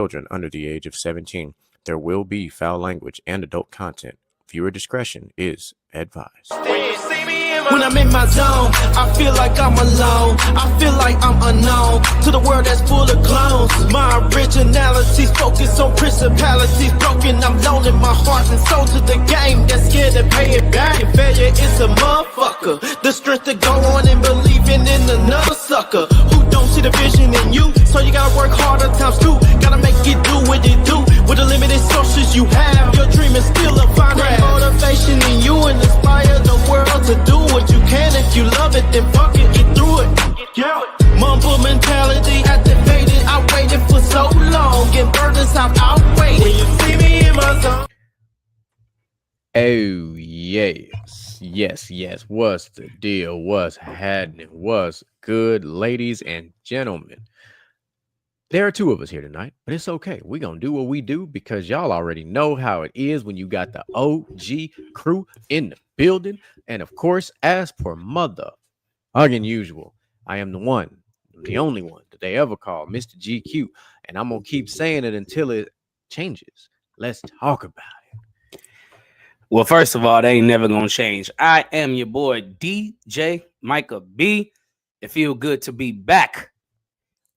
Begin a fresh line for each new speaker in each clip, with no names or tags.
children under the age of 17. There will be foul language and adult content. Viewer discretion is advised.
When I'm in my zone, I feel like I'm alone. I feel like I'm unknown to the world that's full of clones. My originality's focused on principalities broken. I'm loaning my heart and soul to the game that's scared to pay it back. And failure is a motherfucker. The strength to go on and believing in another sucker who don't see the vision in you. So you gotta work harder times two. Gotta make it do what it do with the limited sources you have. Your dream is still a finding motivation in you and inspire the world to do what you can. If you love it, then fuck it, get through it. Yeah. Mumble mentality activated. I waited for so long. Get burdens out, outweighed. When you see me in my zone.
Oh, yes. What's the deal? What's happening? What's good, ladies and gentlemen? There are two of us here tonight, but it's okay. We're going to do what we do because y'all already know how it is when you got the OG crew in the building. And of course, as per mother, again, usual, I am the one, the only one that they ever call Mr. GQ. And I'm going to keep saying it until it changes. Let's talk about it.
Well, first of all, they ain't never going to change. I am your boy, DJ Micah B. It feels good to be back.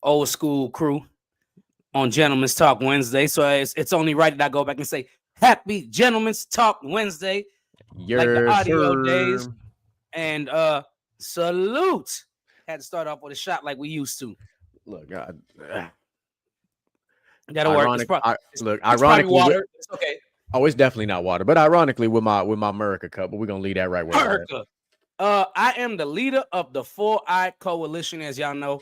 Old school crew on Gentlemen's Talk Wednesday. So it's only right that I go back and say happy Gentlemen's Talk Wednesday. Like the audio days. And salute. Had to start off with a shot like we used to.
Look,
that'll work.
Ironically,
water. It's okay.
Oh, it's definitely not water, but ironically with my America cup, but we're gonna leave that right where
America. I am the leader of the Four-Eyed Coalition, as y'all know.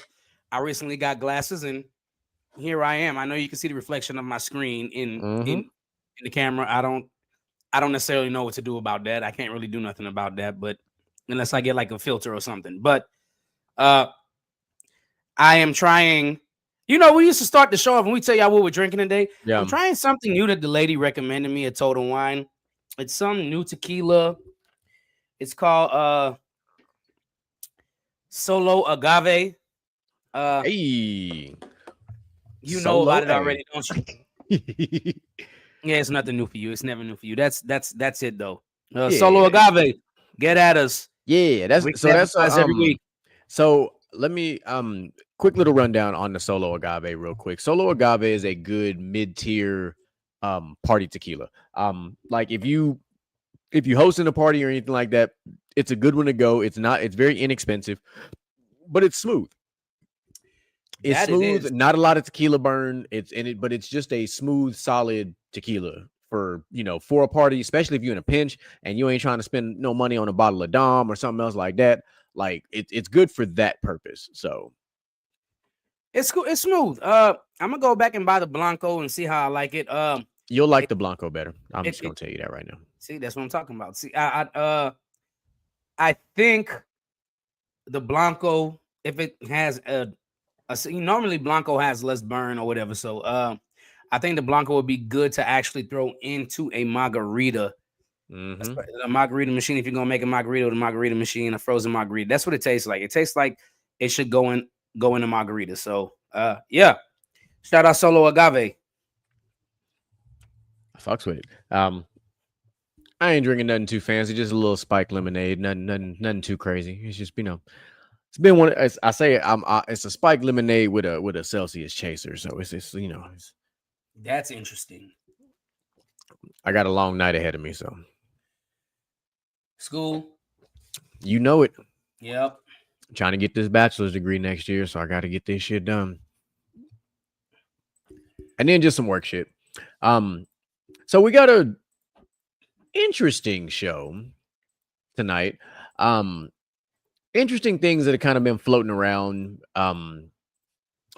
I recently got glasses, and here I am. I know you can see the reflection of my screen in the camera. I don't necessarily know what to do about that. I can't really do nothing about that, but unless I get like a filter or something. But I am trying. You know, we used to start the show off and we tell y'all what we're drinking today. Yeah. I'm trying something new that the lady recommended me at Total Wine. It's some new tequila. It's called Solo Agave.
Hey,
you know about it already, don't you? Yeah, it's nothing new for you. It's never new for you. That's it though. Solo Agave, get at us.
Yeah, that's
every week.
So let me quick little rundown on the Solo Agave real quick. Solo Agave is a good mid-tier party tequila. Like if you hosting a party or anything like that, it's a good one to go. It's very inexpensive, but it's smooth. It's smooth, not a lot of tequila burn. But it's just a smooth, solid tequila for a party, especially if you're in a pinch and you ain't trying to spend no money on a bottle of Dom or something else like that. Like it's good for that purpose. So
it's cool. It's smooth. I'm gonna go back and buy the Blanco and see how I like it.
You'll like the Blanco better. I'm just gonna tell you that right now.
See, that's what I'm talking about. See, I think the Blanco, if it has normally Blanco has less burn or whatever. So I think the Blanco would be good to actually throw into a margarita. A margarita machine. If you're gonna make a margarita with a margarita machine, a frozen margarita, that's what it tastes like. It tastes like it should go in a margarita. So yeah. Shout out Solo Agave.
I fucks with it. I ain't drinking nothing too fancy, just a little spiked lemonade. Nothing too crazy. It's just it's been one. I say it's a spiked lemonade with a Celsius chaser. So it's
that's interesting.
I got a long night ahead of me, so
school.
You know it.
Yep.
I'm trying to get this bachelor's degree next year, so I got to get this shit done. And then just some work shit. So we got a interesting show tonight. Interesting things that have kind of been floating around.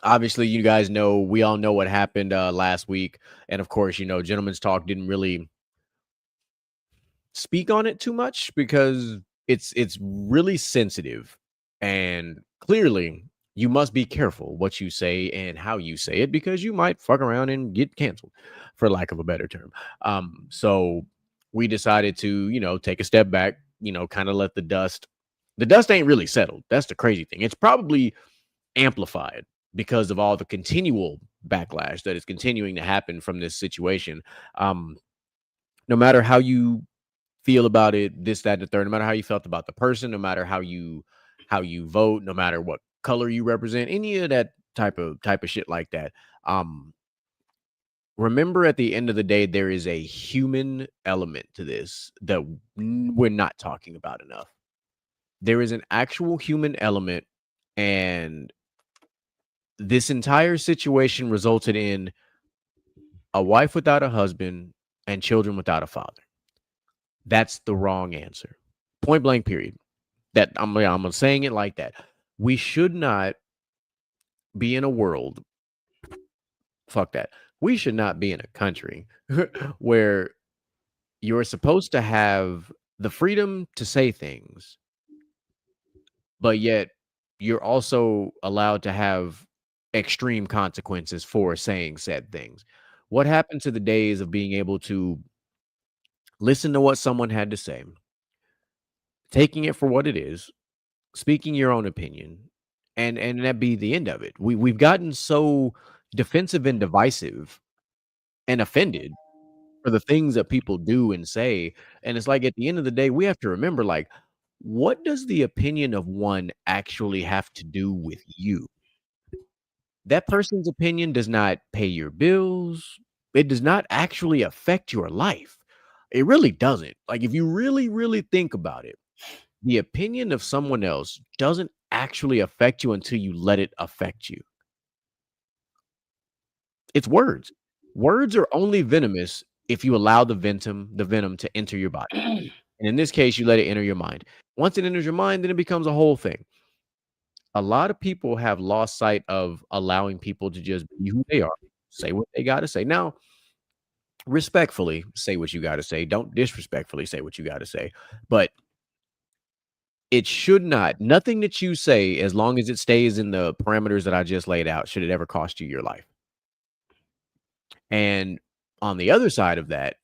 Obviously, you guys know, we all know what happened last week. And of course, Gentlemen's Talk didn't really speak on it too much because it's really sensitive. And clearly, you must be careful what you say and how you say it because you might fuck around and get canceled, for lack of a better term. So we decided to, take a step back, kind of let the dust ain't really settled. That's the crazy thing. It's probably amplified because of all the continual backlash that is continuing to happen from this situation. Um, no matter how you feel about it, this, that, and the third, no matter how you felt about the person, no matter how you vote, no matter what color you represent, any of that type of shit like that. Um, remember at the end of the day, there is a human element to this that we're not talking about enough. There is an actual human element, and this entire situation resulted in a wife without a husband and children without a father. That's the wrong answer. Point blank, period. That I'm saying it like that. We should not be in a world, fuck that. We should not be in a country where you're supposed to have the freedom to say things, but yet you're also allowed to have extreme consequences for saying said things. What happened to the days of being able to listen to what someone had to say, taking it for what it is, speaking your own opinion, and that be the end of it? We've gotten so defensive and divisive and offended for the things that people do and say, and it's like at the end of the day, we have to remember, like, what does the opinion of one actually have to do with you? That person's opinion does not pay your bills. It does not actually affect your life. It really doesn't. Like, if you really, really think about it, the opinion of someone else doesn't actually affect you until you let it affect you. It's words. Words are only venomous if you allow the venom to enter your body. And in this case, you let it enter your mind. Once it enters your mind, then it becomes a whole thing. A lot of people have lost sight of allowing people to just be who they are, say what they got to say. Now, respectfully, say what you got to say. Don't disrespectfully say what you got to say. But it should not, nothing that you say, as long as it stays in the parameters that I just laid out, should it ever cost you your life. And on the other side of that,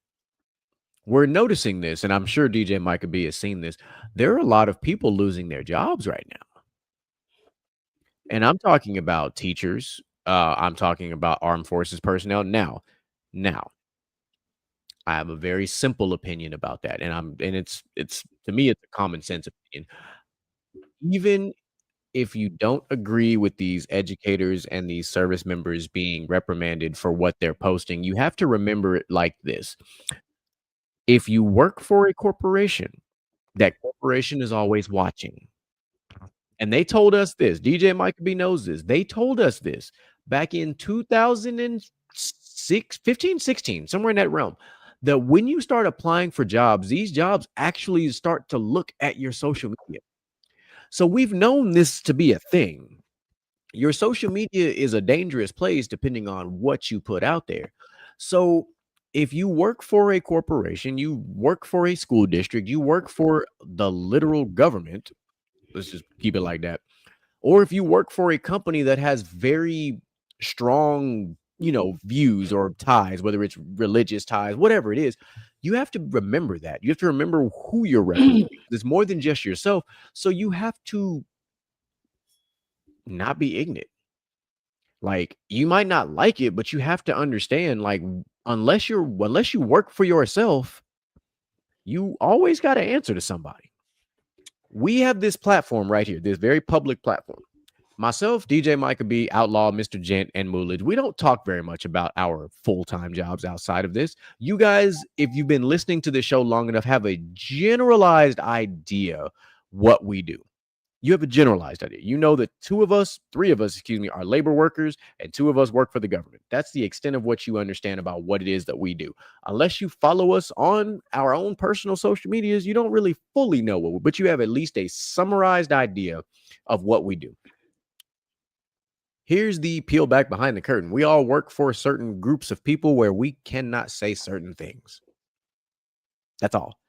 we're noticing this, and I'm sure DJ Micah B has seen this. There are a lot of people losing their jobs right now. And I'm talking about teachers. I'm talking about armed forces personnel. Now, I have a very simple opinion about that, and it's to me it's a common sense opinion. Even if you don't agree with these educators and these service members being reprimanded for what they're posting, you have to remember it like this. If you work for a corporation, that corporation is always watching. And they told us this. DJ Mike B knows this. They told us this back in 2006, 15, 16, somewhere in that realm. That when you start applying for jobs, these jobs actually start to look at your social media. So we've known this to be a thing. Your social media is a dangerous place depending on what you put out there. So if you work for a corporation, you work for a school district, you work for the literal government, let's just keep it like that. Or if you work for a company that has very strong, views or ties, whether it's religious ties, whatever it is, you have to remember that. You have to remember who you're representing. It's more than just yourself. So you have to not be ignorant. Like, you might not like it, but you have to understand, like, unless you work for yourself, you always got to answer to somebody. We have this platform right here, this very public platform. Myself, DJ Micah B, Outlaw, Mr. Gent, and Moolage, we don't talk very much about our full-time jobs outside of this. You guys, if you've been listening to the show long enough, have a generalized idea what we do. You have a generalized idea. You know that three of us, are labor workers, and two of us work for the government. That's the extent of what you understand about what it is that we do. Unless you follow us on our own personal social medias, you don't really fully know what, but you have at least a summarized idea of what we do. Here's the peel back behind the curtain. We all work for certain groups of people where we cannot say certain things. That's all.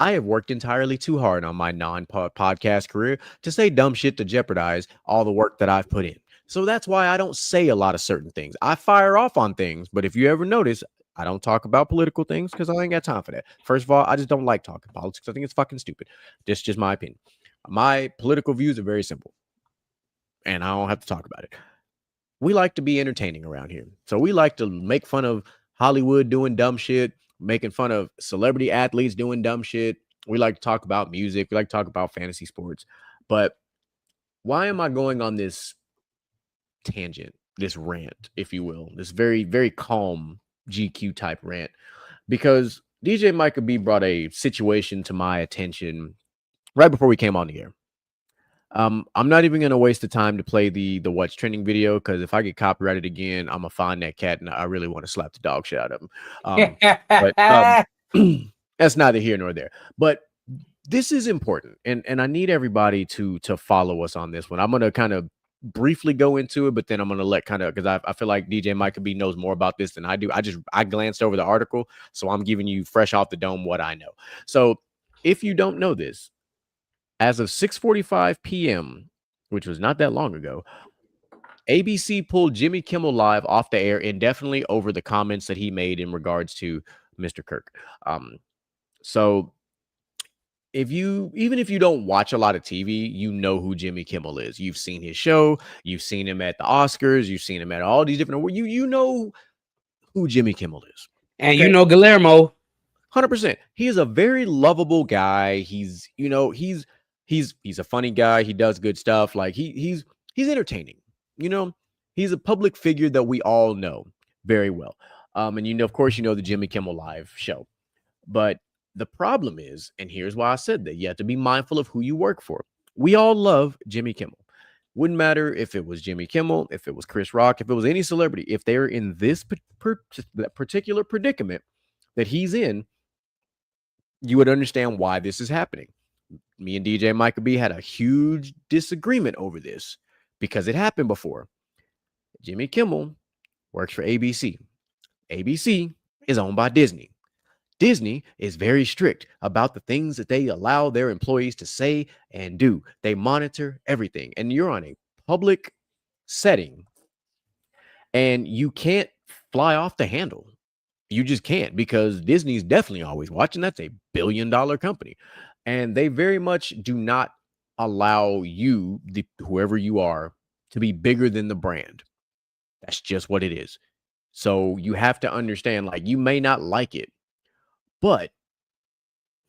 I have worked entirely too hard on my non-podcast career to say dumb shit to jeopardize all the work that I've put in. So that's why I don't say a lot of certain things. I fire off on things, but if you ever notice, I don't talk about political things because I ain't got time for that. First of all, I just don't like talking politics. I think it's fucking stupid. That's just my opinion. My political views are very simple, and I don't have to talk about it. we like to be entertaining around here. So we like to make fun of Hollywood doing dumb shit, making fun of celebrity athletes doing dumb shit. We like to talk about music. We like to talk about fantasy sports. But why am I going on this tangent, this rant, if you will, this very, very calm GQ type rant? Because DJ Micah B brought a situation to my attention right before we came on the air. I'm not even gonna waste the time to play the what's trending video because if I get copyrighted again, I'm gonna find that cat and I really want to slap the dog shit out of him. But that's neither here nor there. But this is important, and I need everybody to follow us on this one. I'm gonna kind of briefly go into it, but then I'm gonna let kind of because I feel like DJ Micah B knows more about this than I do. I glanced over the article, so I'm giving you fresh off the dome what I know. So if you don't know this, as of 6:45 p.m., which was not that long ago, ABC pulled Jimmy Kimmel Live off the air indefinitely over the comments that he made in regards to Mr. Kirk. So even if you don't watch a lot of TV, you know who Jimmy Kimmel is. You've seen his show, you've seen him at the Oscars, you've seen him at all these different. You know who Jimmy Kimmel is,
and okay? You know Guillermo.
100%. He is a very lovable guy. He's a funny guy. He does good stuff. Like he's entertaining. He's a public figure that we all know very well. And of course, the Jimmy Kimmel Live show. But the problem is, and here's why I said that, you have to be mindful of who you work for. We all love Jimmy Kimmel. Wouldn't matter if it was Jimmy Kimmel, if it was Chris Rock, if it was any celebrity, if they're in this particular predicament that he's in, you would understand why this is happening. Me and DJ Micah B had a huge disagreement over this because it happened before. Jimmy Kimmel works for ABC. ABC is owned by Disney. Disney is very strict about the things that they allow their employees to say and do. They monitor everything. And you're on a public setting and you can't fly off the handle. You just can't, because Disney's definitely always watching. That's a billion-dollar company. And they very much do not allow you, whoever you are, to be bigger than the brand. That's just what it is. So you have to understand, like, you may not like it, but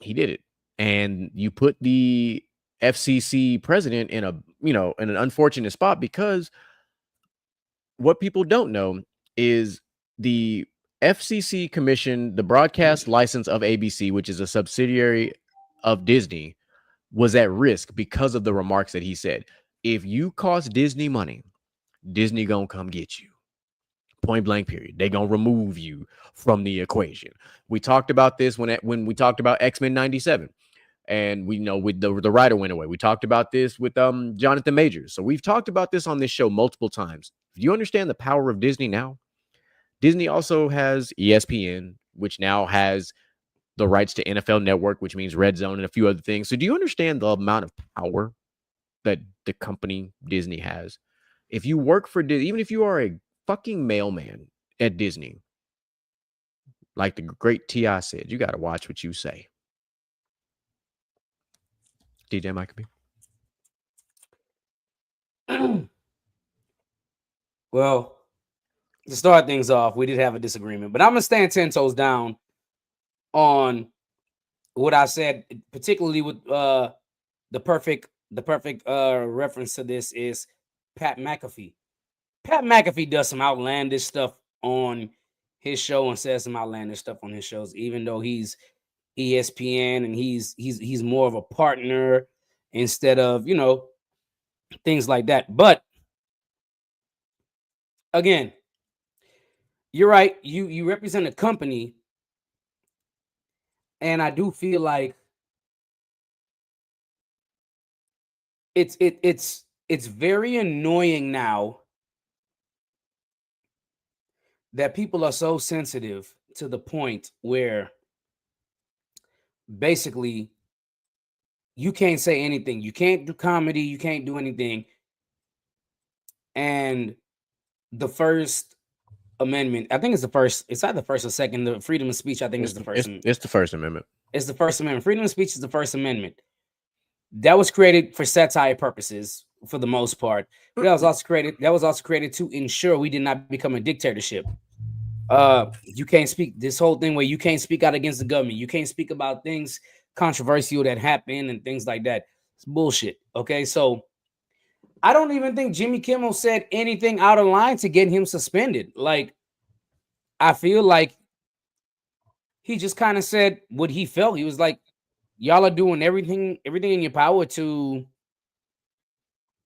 he did it. And you put the FCC president in in an unfortunate spot, because what people don't know is the FCC commissioned the broadcast license of ABC, which is a subsidiary of Disney, was at risk because of the remarks that he said. If you cost Disney money, Disney gonna come get you. Point blank period. They gonna remove you from the equation. We talked about this when we talked about X-Men 97, and we know with the writer went away. We talked about this with Jonathan Majors. So we've talked about this on this show multiple times. Do you understand the power of Disney now? Disney also has ESPN, which now has the rights to NFL Network, which means Red Zone and a few other things. So do you understand the amount of power that the company Disney has? If you work for Disney, even if you are a fucking mailman at Disney, like the great T.I. said, you got to watch what you say. DJ Micah B.
Well, to start things off, we did have a disagreement, but I'm gonna stand 10 toes down on what I said, particularly with the perfect reference to this is Pat McAfee. Pat McAfee does some outlandish stuff on his show and says some outlandish stuff on his shows, even though he's ESPN and he's more of a partner instead of, things like that. But again, you're right. You represent a company, and I do feel like it's very annoying now that people are so sensitive to the point where basically you can't say anything. You can't do comedy. You can't do anything. And the First Amendment, I think it's the first. It's either the first or second. The freedom of speech, I think, is the first.
It's the First Amendment.
It's the First Amendment. Freedom of speech is the First Amendment. That was created for satire purposes for the most part. But that was also created to ensure we did not become a dictatorship. You can't speak this whole thing where you can't speak out against the government. You can't speak about things controversial that happen and things like that. It's bullshit. Okay, so I don't even think Jimmy Kimmel said anything out of line to get him suspended. Like, I feel like he just kind of said what he felt. He was like, y'all are doing everything in your power to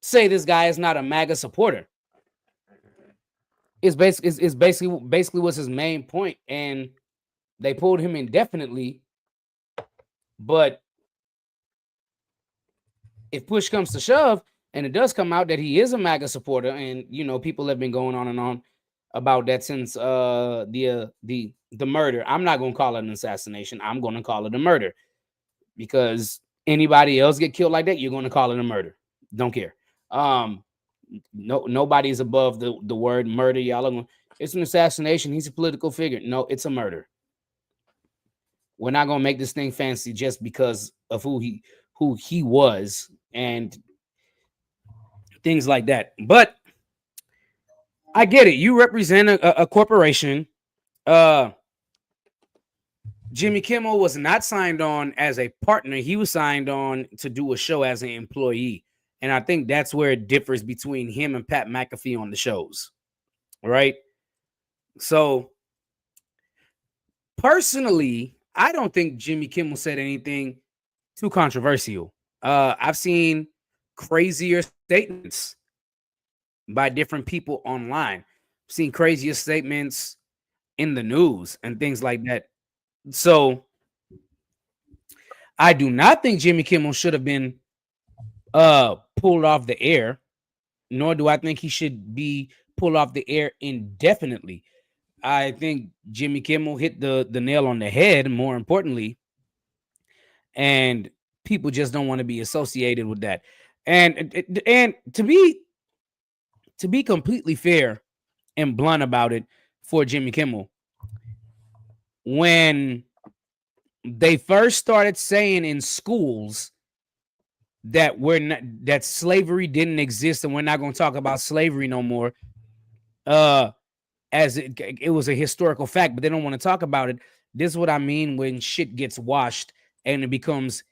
say this guy is not a MAGA supporter. It's basically was his main point, and they pulled him indefinitely. But if push comes to shove, and it does come out that he is a MAGA supporter, and people have been going on and on about that since the murder. I'm not gonna call it an assassination. I'm gonna call it a murder, because anybody else get killed like that, you're gonna call it a murder. Don't care. Nobody's above the word murder. Y'all are going, it's an assassination. He's a political figure. No, it's a murder. We're not gonna make this thing fancy just because of who he was and things like that. But I get it. You represent a corporation. Jimmy Kimmel was not signed on as a partner. He was signed on to do a show as an employee. And I think that's where it differs between him and Pat McAfee on the shows. Right? So, personally, I don't think Jimmy Kimmel said anything too controversial. I've seen crazier statements by different people online. I've seen crazier statements in the news and things like that. So I do not think Jimmy Kimmel should have been pulled off the air, nor do I think he should be pulled off the air indefinitely. I think Jimmy Kimmel hit the nail on the head, more importantly, and people just don't want to be associated with that. And to be completely fair and blunt about it for Jimmy Kimmel, when they first started saying in schools that that slavery didn't exist and we're not going to talk about slavery no more, as it was a historical fact, but they don't want to talk about it. This is what I mean when shit gets washed and it becomes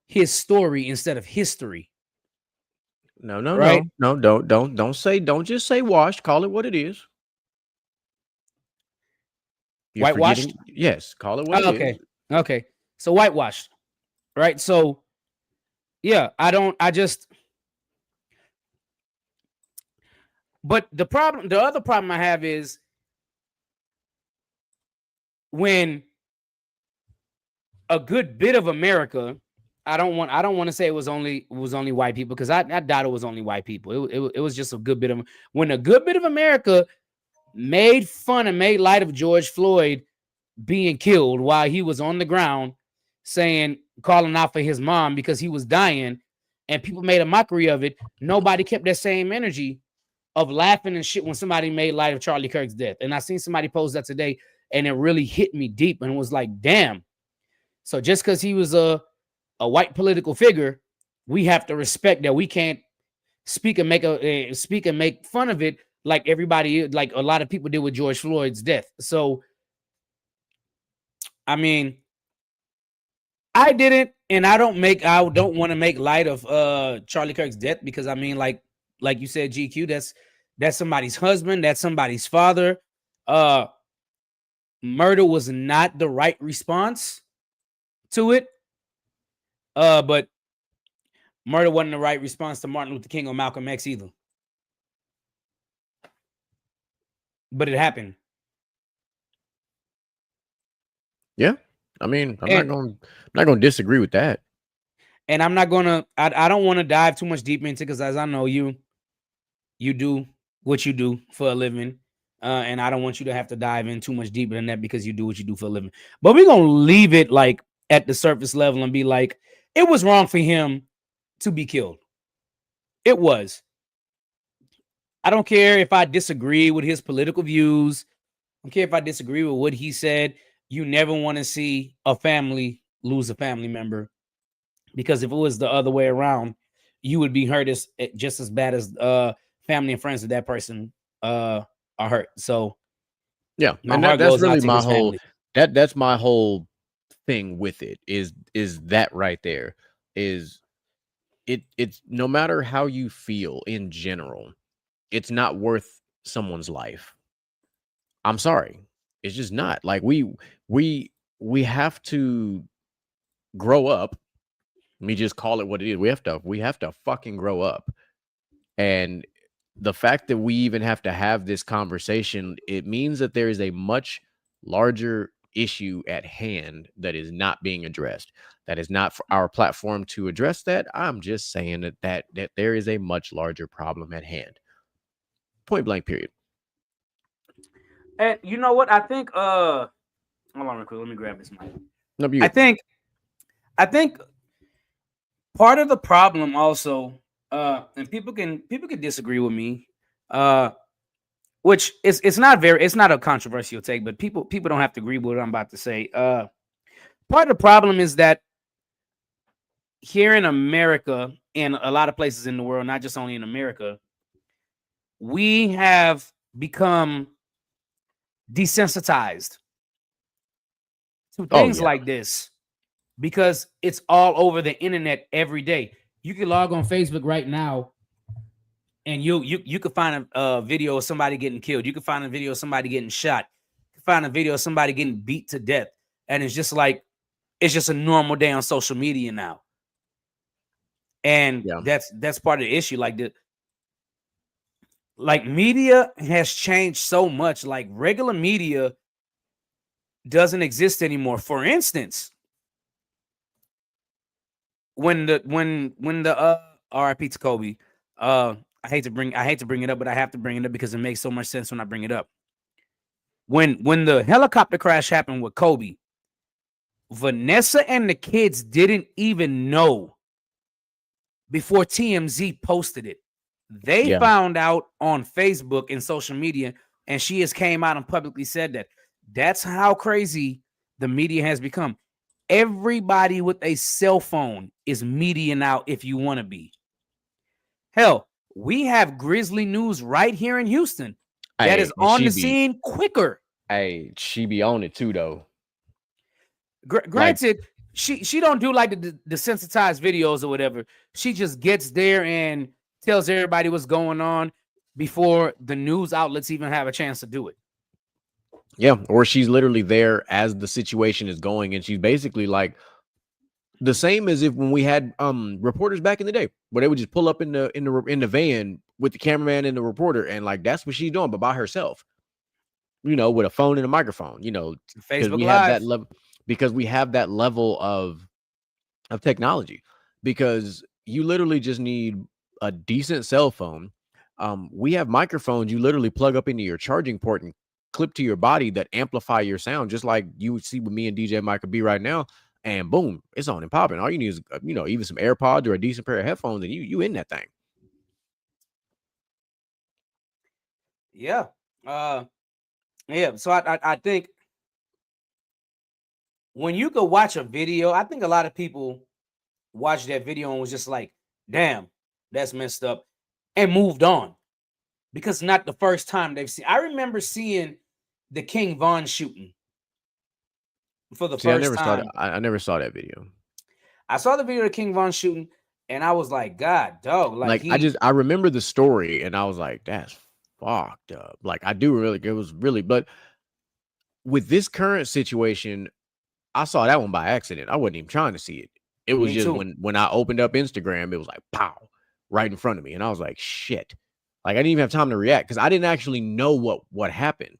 his story instead of history.
No,
right?
Don't just say washed. Call it what it is. You're
Whitewashed?
Yes, call it what it is.
Okay. So whitewashed. Right? So yeah, but the other problem I have is when a good bit of America, I don't want to say it was only white people, because I doubt it was only white people. It was just a good bit of, when a good bit of America made fun and made light of George Floyd being killed while he was on the ground, calling out for his mom because he was dying, and people made a mockery of it. Nobody kept that same energy of laughing and shit when somebody made light of Charlie Kirk's death. And I seen somebody post that today, and it really hit me deep, and was like, damn. So just because he was a white political figure, we have to respect that we can't speak and make fun of it like everybody, like a lot of people did with George Floyd's death. So, I mean, I didn't, and I don't want to make light of Charlie Kirk's death, because I mean, like you said, GQ, that's somebody's husband, that's somebody's father. Murder was not the right response to it. But murder wasn't the right response to Martin Luther King or Malcolm X either. But it happened.
Yeah. I mean, I'm not going to disagree with that.
And I'm not going to, I don't want to dive too much deep into, because as I know you do what you do for a living. And I don't want you to have to dive in too much deeper than that, because you do what you do for a living. But we're going to leave it like at the surface level and be like, it was wrong for him to be killed. It was. I don't care if I disagree with his political views. I don't care if I disagree with what he said. You never want to see a family lose a family member, because if it was the other way around, you would be hurt as just as bad as family and friends of that person are hurt. So
Yeah,
my
and
heart
that's
goes out
really
to
my
his
whole
family.
that's my whole thing with it is that right there is it's no matter how you feel in general, it's not worth someone's life. I'm sorry. It's just not. Like we we have to grow up. Let me just call it what it is. We have to fucking grow up. And the fact that we even have to have this conversation, it means that there is a much larger issue at hand that is not being addressed. That is not for our platform to address that. I'm just saying that there is a much larger problem at hand. Point blank period.
And you know what? I think hold on real quick. Let me grab this mic.
No, you
I
good.
think I think part of the problem also, and people can disagree with me, which is it's not a controversial take, but people don't have to agree with what I'm about to say. Part of the problem is that here in America and a lot of places in the world, not just only in America, we have become desensitized to
Oh
things
yeah.
like this because it's all over the internet every day. You can log on Facebook right now and you could find a video of somebody getting killed. You can find a video of somebody getting shot. You can find a video of somebody getting beat to death. And it's just like it's just a normal day on social media now. And
Yeah.
that's part of the issue. Like media has changed so much. Like regular media doesn't exist anymore. For instance, when the RIP to Kobe, I hate to bring it up, but I have to bring it up because it makes so much sense when I bring it up. When the helicopter crash happened with Kobe, Vanessa and the kids didn't even know before TMZ posted it. They
Yeah.
found out on Facebook and social media, and she has came out and publicly said that. That's how crazy the media has become. Everybody with a cell phone is media now if you want to be. Hell, we have Grizzly News right here in Houston that is
Hey, and
on the scene quicker.
she be on it too though. Like,
Granted, she don't do like the sensitized videos or whatever. She just gets there and tells everybody what's going on before the news outlets even have a chance to do it.
yeah, or she's literally there as the situation is going, and she's basically like the same as if when we had reporters back in the day, where they would just pull up in the van with the cameraman and the reporter, and like that's what she's doing, but by herself, with a phone and a microphone, because
Facebook
we have that
Live.
level, of technology, because you literally just need a decent cell phone. We have microphones you literally plug up into your charging port and clip to your body that amplify your sound, just like you would see with me and DJ Micah B right now. And boom, it's on and popping. All you need is, even some AirPods or a decent pair of headphones, and you in that thing.
Yeah. Yeah. So I think when you go watch a video, I think a lot of people watched that video and was just like, damn, that's messed up, and moved on. Because not the first time they've seen. I remember seeing the King Von shooting for the
See, I
first
never saw that.
time.
I never saw that video.
I saw the video of King Von shooting, and I was like, God, dog, like
Like I remember the story, and I was like, that's fucked up. Like I do really, it was really, but with this current situation, I saw that one by accident. I wasn't even trying to see it. It was
me
just
too.
when I opened up Instagram, it was like pow, right in front of me, and I was like, shit. Like I didn't even have time to react because I didn't actually know what happened,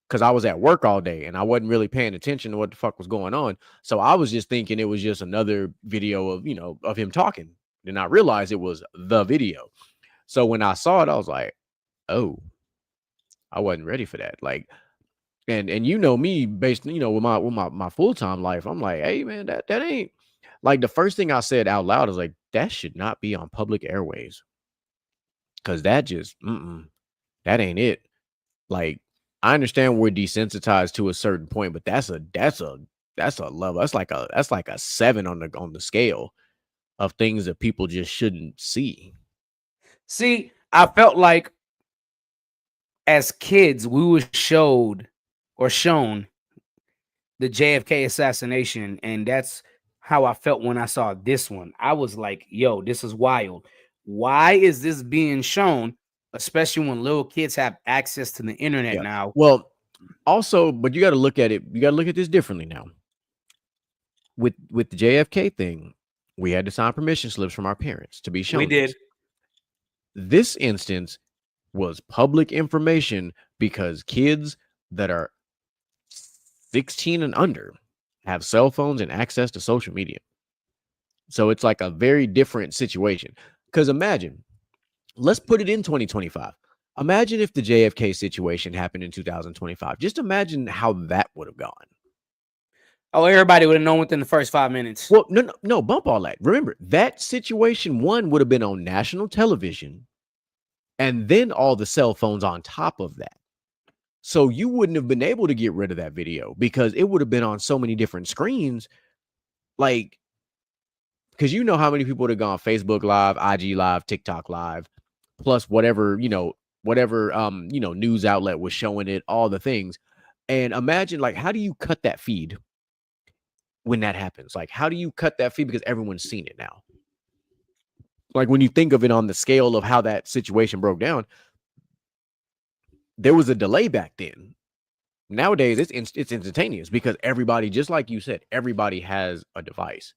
because I was at work all day and I wasn't really paying attention to what the fuck was going on. So I was just thinking it was just another video of him talking. Then I realized it was the video. So when I saw it, I was like, oh, I wasn't ready for that. Like, and me based, with my full-time life, I'm like, hey man, that ain't, like, the first thing I said out loud is like, that should not be on public airways. Cause that just that ain't it. Like, I understand we're desensitized to a certain point, but that's a level. That's like a 7 on the scale. of things that people just shouldn't see.
See, I felt like as kids, we were showed or shown the JFK assassination, and that's how I felt when I saw this one. I was like, "Yo, this is wild. Why is this being shown?" Especially when little kids have access to the internet
Yeah.
now.
Well, also, but you got to look at it. You got to look at this differently now. With the JFK thing, we had to sign permission slips from our parents to be
We
shown
did.
this. This instance was public information because kids that are 16 and under have cell phones and access to social media. So it's like a very different situation. Because imagine, let's put it in 2025. Imagine if the JFK situation happened in 2025. Just imagine how that would have gone.
Oh, everybody would have known within the first 5 minutes.
Well, no, bump all that. Remember, that situation one would have been on national television and then all the cell phones on top of that. So you wouldn't have been able to get rid of that video because it would have been on so many different screens. Like, because you know how many people would have gone Facebook Live, IG Live, TikTok Live, plus whatever, news outlet was showing it, all the things. And imagine, like, how do you cut that feed when that happens? Like, how do you cut that feed because everyone's seen it now? Like, when you think of it on the scale of how that situation broke down, there was a delay back then. Nowadays, it's instantaneous because everybody, just like you said, everybody has a device.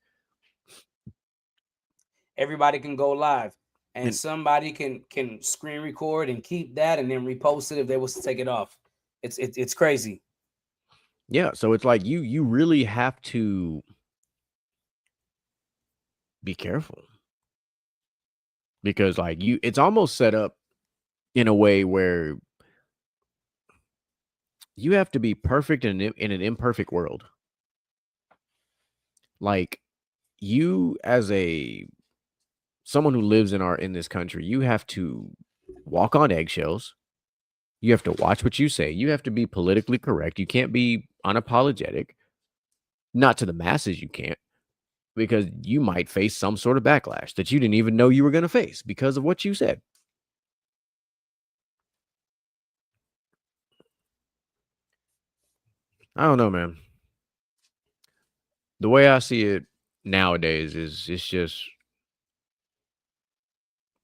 Everybody can go live, and somebody can screen record and keep that, and then repost it if they was to take it off. It's crazy.
Yeah, so it's like you really have to be careful because like it's almost set up in a way where you have to be perfect in an imperfect world. Like you as someone who lives in this country, you have to walk on eggshells. You have to watch what you say. You have to be politically correct. You can't be unapologetic. Not to the masses, you can't, because you might face some sort of backlash that you didn't even know you were going to face because of what you said. I don't know, man. The way I see it nowadays is it's just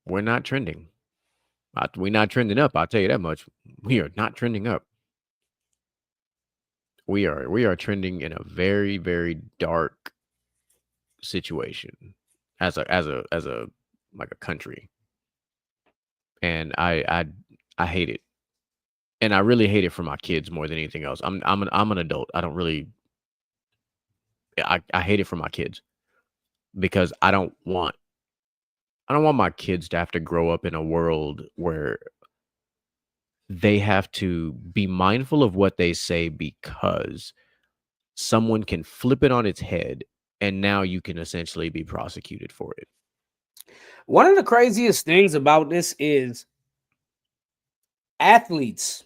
we're not trending. We're not trending up. I'll tell you that much. We are not trending up. We are trending in a very, very dark situation as a like a country, and I hate it, and I really hate it for my kids more than anything else. I'm an adult. I hate it for my kids because I don't want my kids to have to grow up in a world where they have to be mindful of what they say because someone can flip it on its head and now you can essentially be prosecuted for it.
One of the craziest things about this is athletes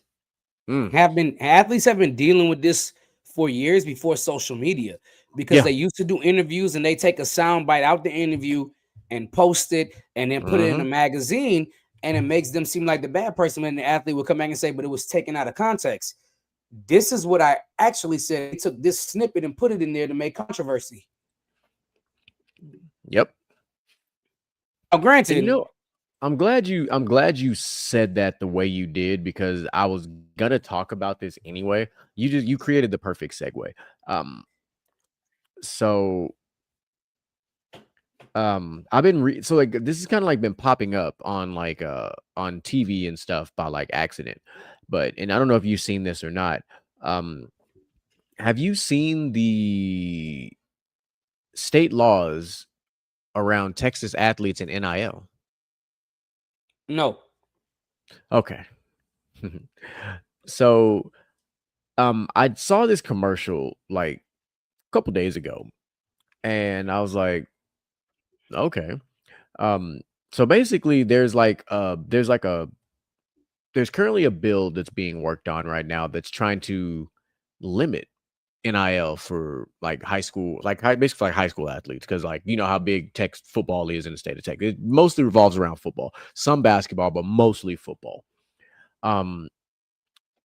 have been dealing with this for years before social media, because they used to do interviews and they take a sound bite out the interview and post it and then put it in a magazine, and it makes them seem like the bad person, and the athlete would come back and say, but it was taken out of context. This is what I actually said. They took this snippet and put it in there to make controversy.
Yep.
Now, granted,
And, I'm glad you said that the way you did because I was gonna talk about this anyway. You created the perfect segue. So I've been so like this is kind of like been popping up on like on TV and stuff by like accident. And I don't know if you've seen this or not. Have you seen the state laws around Texas athletes and NIL?
no.
Okay. So I saw this commercial like a couple days ago and I was like, okay. So basically there's currently a bill that's being worked on right now that's trying to limit NIL for like high school, like basically like high school athletes, because like you know how big Texas football is in the state of Texas. It mostly revolves around football, some basketball, but mostly football. Um,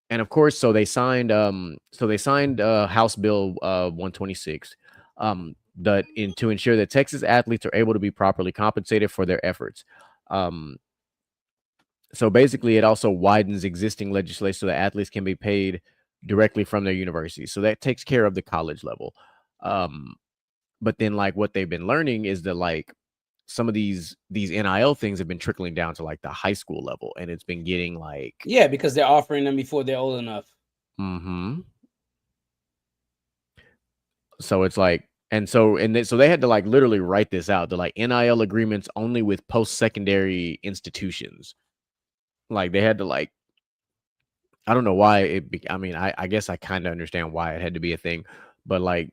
and of course, so they signed House Bill 126, that in to ensure that Texas athletes are able to be properly compensated for their efforts. Um, so basically, it also widens existing legislation so that athletes can be paid directly from their university. So that takes care of the college level. Um, but then, like, what they've been learning is that like some of these NIL things have been trickling down to like the high school level, and it's been getting like,
Yeah, because they're offering them before they're old enough.
So it's like, so they had to like literally write this out. The like NIL agreements only with post secondary institutions. Like they had to like, I don't know why I mean, I guess I kind of understand why it had to be a thing, but like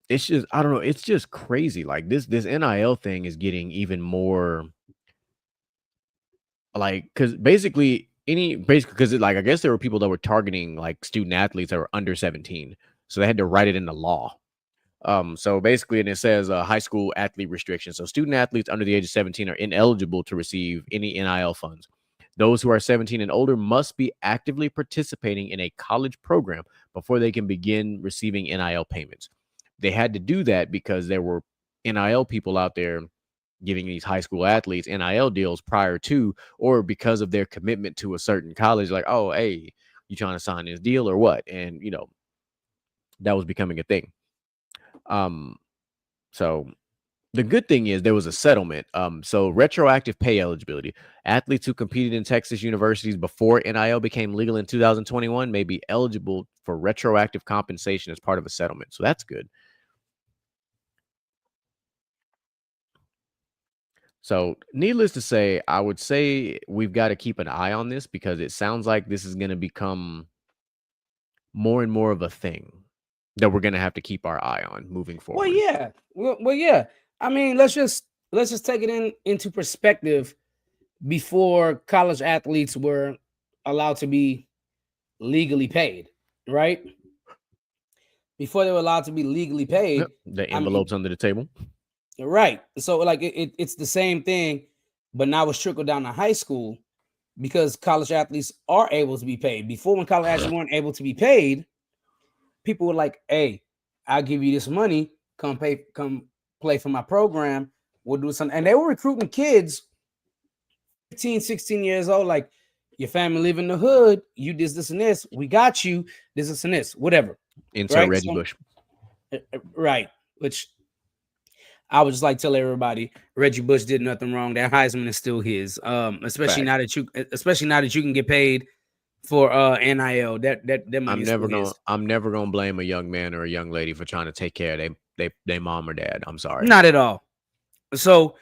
it's just, I don't know, it's just crazy. Like this NIL thing is getting even more like, because basically because like I guess there were people that were targeting like student athletes that were under 17, so they had to write it into law. So basically, and it says high school athlete restrictions. So student athletes under the age of 17 are ineligible to receive any NIL funds. Those who are 17 and older must be actively participating in a college program before they can begin receiving NIL payments. They had to do that because there were NIL people out there giving these high school athletes NIL deals prior to, or because of their commitment to a certain college, like, oh, hey, you trying to sign this deal or what? And, you know, that was becoming a thing. So the good thing is there was a settlement. So retroactive pay eligibility. Athletes who competed in Texas universities before NIL became legal in 2021 may be eligible for retroactive compensation as part of a settlement. So that's good. So needless to say, I would say we've got to keep an eye on this because it sounds like this is going to become more and more of a thing that we're going to have to keep our eye on moving forward.
Well, yeah. I mean, let's just take it into perspective. Before college athletes were allowed to be legally paid, right? Before they were allowed to be legally paid,
the envelopes under the table.
Right. So like it's the same thing, but now it's trickled down to high school because college athletes are able to be paid. Before, when college athletes weren't able to be paid, people were like, hey, I'll give you this money, come play for my program. We'll do something. And they were recruiting kids 15, 16 years old, like, your family live in the hood, you this and this, we got you, this and this, whatever.
Insert right? Reggie Bush.
Right. Which I would just like to tell everybody, Reggie Bush did nothing wrong. That Heisman is still his. Especially now that you can get paid for NIL. That money
I'm never gonna blame a young man or a young lady for trying to take care of their mom or dad. I'm sorry.
Not at all. So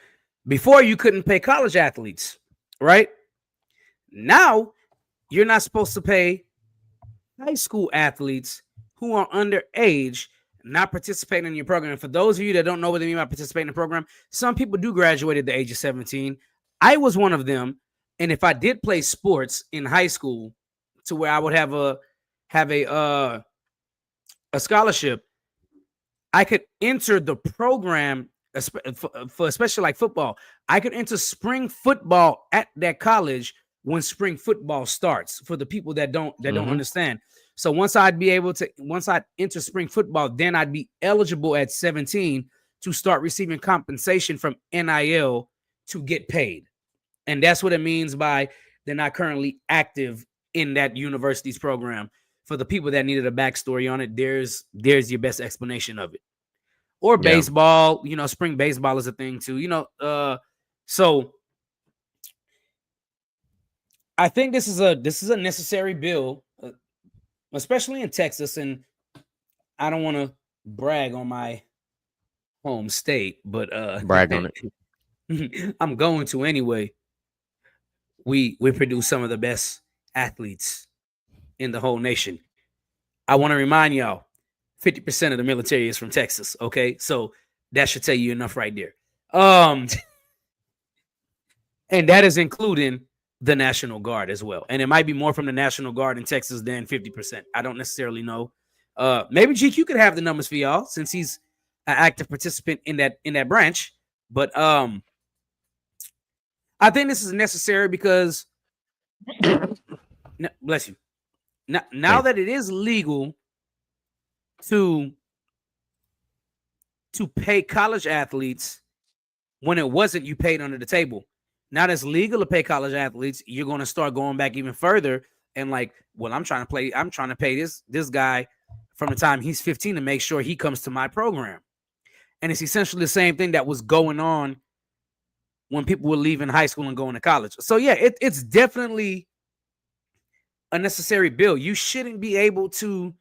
before, you couldn't pay college athletes, right? Now you're not supposed to pay high school athletes who are underage not participating in your program. For those of you that don't know what they mean by participating in the program, some people do graduate at the age of 17. I was one of them. And if I did play sports in high school to where I would have a scholarship, I could enter the program for especially like football. I could enter spring football at that college when spring football starts, for the people that don't understand. So once I'd enter spring football, then I'd be eligible at 17 to start receiving compensation from NIL to get paid. And that's what it means by they're not currently active in that university's program. For the people that needed a backstory on it, there's your best explanation of it. Or baseball, spring baseball is a thing too, so I think this is a necessary bill, especially in Texas. And I don't want to brag on my home state, but
brag on
it. I'm going to anyway. We produce some of the best athletes in the whole nation. I want to remind y'all, 50% of the military is from Texas. Okay, so that should tell you enough right there. And that is including the National Guard as well. And it might be more from the National Guard in Texas than 50%. I don't necessarily know. Maybe GQ could have the numbers for y'all since he's an active participant in that branch. But I think this is necessary because bless you. Now that it is legal to pay college athletes, when it wasn't, you paid under the table. Now that it's legal to pay college athletes, you're going to start going back even further and like, well, I'm trying to pay this guy from the time he's 15 to make sure he comes to my program. And it's essentially the same thing that was going on when people were leaving high school and going to college. So yeah, it's definitely a necessary bill. You shouldn't be able to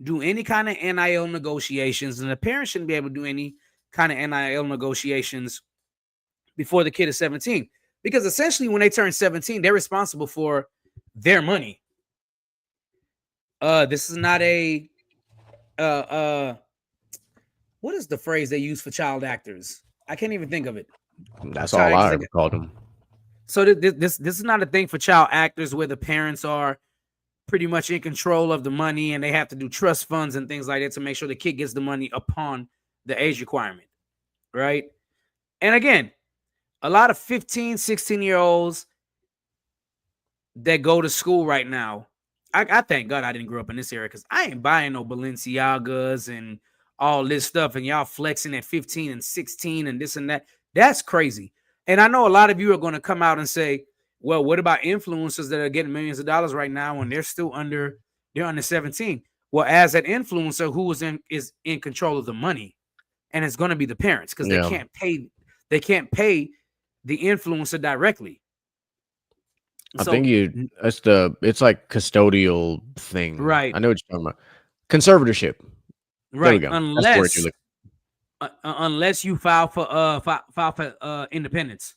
do any kind of NIL negotiations, and the parents shouldn't be able to do any kind of NIL negotiations before the kid is 17. Because essentially when they turn 17, they're responsible for their money. This is not a what is the phrase they use for child actors? I can't even think of it.
That's all I ever called them.
So this is not a thing for child actors where the parents are pretty much in control of the money and they have to do trust funds and things like that to make sure the kid gets the money upon the age requirement, right? And again, a lot of 15, 16-year-olds that go to school right now, I thank God I didn't grow up in this era because I ain't buying no Balenciagas and all this stuff and y'all flexing at 15 and 16 and this and that. That's crazy. And I know a lot of you are going to come out and say, well, what about influencers that are getting millions of dollars right now when they're still under 17? Well, as an influencer who is in control of the money, and it's going to be the parents because they can't pay the influencer directly.
I think it's like custodial thing.
Right.
I know what you're talking about. Conservatorship.
Right.
There we go.
Unless you file for independence.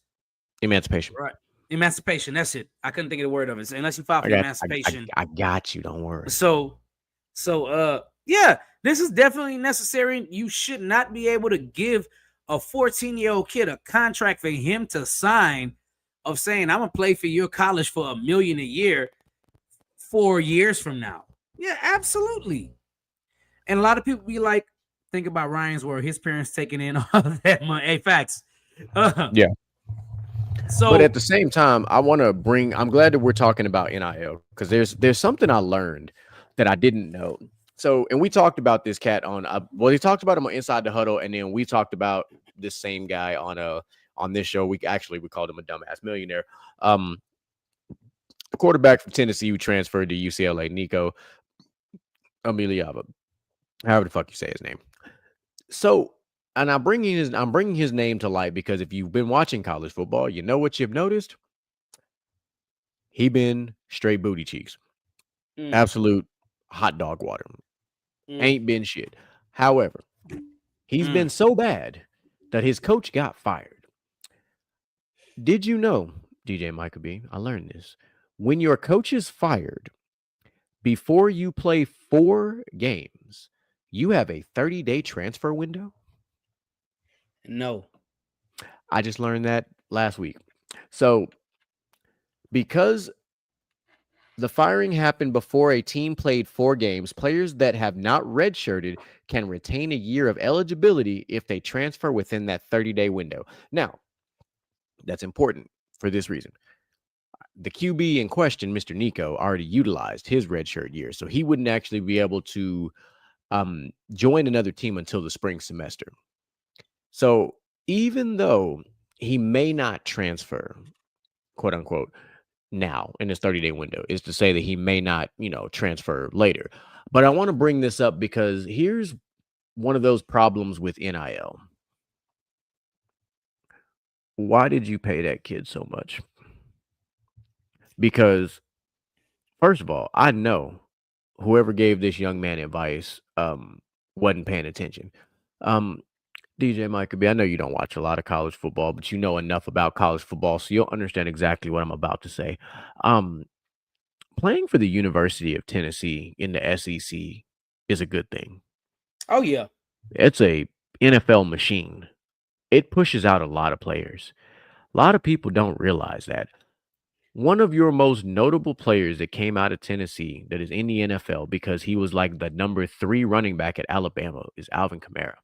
Emancipation.
Right. Emancipation. That's it. I couldn't think of the word of it. So unless you file for emancipation.
I got you. Don't worry.
So yeah, this is definitely necessary. You should not be able to give a 14-year-old kid a contract for him to sign of saying, I'm going to play for your college for $1 million a year 4 years from now. Yeah, absolutely. And a lot of people be like, think about Ryan's word, his parents taking in all of that money. Hey, facts.
Yeah. So, but at the same time, I'm glad that we're talking about NIL because there's something I learned that I didn't know. So, and we talked about this cat on, he talked about him on Inside the Huddle, and then we talked about this same guy on this show. We called him a dumbass millionaire. The quarterback from Tennessee who transferred to UCLA, Nico Emiliava, however the fuck you say his name. So, and I'm bringing his name to light because if you've been watching college football, you know what you've noticed. He been straight booty cheeks, absolute hot dog water, ain't been shit. However, he's been so bad that his coach got fired. Did you know, DJ Micah B, I learned this. When your coach is fired, before you play 4 games, you have a 30-day transfer window?
No.
I just learned that last week. So, because the firing happened before a team played 4 games, players that have not redshirted can retain a year of eligibility if they transfer within that 30-day window. Now, that's important for this reason. The QB in question, Mr. Nico, already utilized his redshirt year, so he wouldn't actually be able to join another team until the spring semester. So even though he may not transfer, quote unquote, now in his 30-day window, is to say that he may not, transfer later. But I want to bring this up because here's one of those problems with NIL. Why did you pay that kid so much? Because, first of all, I know whoever gave this young man advice wasn't paying attention. DJ Micah B, I know you don't watch a lot of college football, but you know enough about college football, so you'll understand exactly what I'm about to say. Playing for the University of Tennessee in the SEC is a good thing.
Oh, yeah.
It's a NFL machine. It pushes out a lot of players. A lot of people don't realize that. One of your most notable players that came out of Tennessee that is in the NFL because he was like the number 3 running back at Alabama is Alvin Kamara.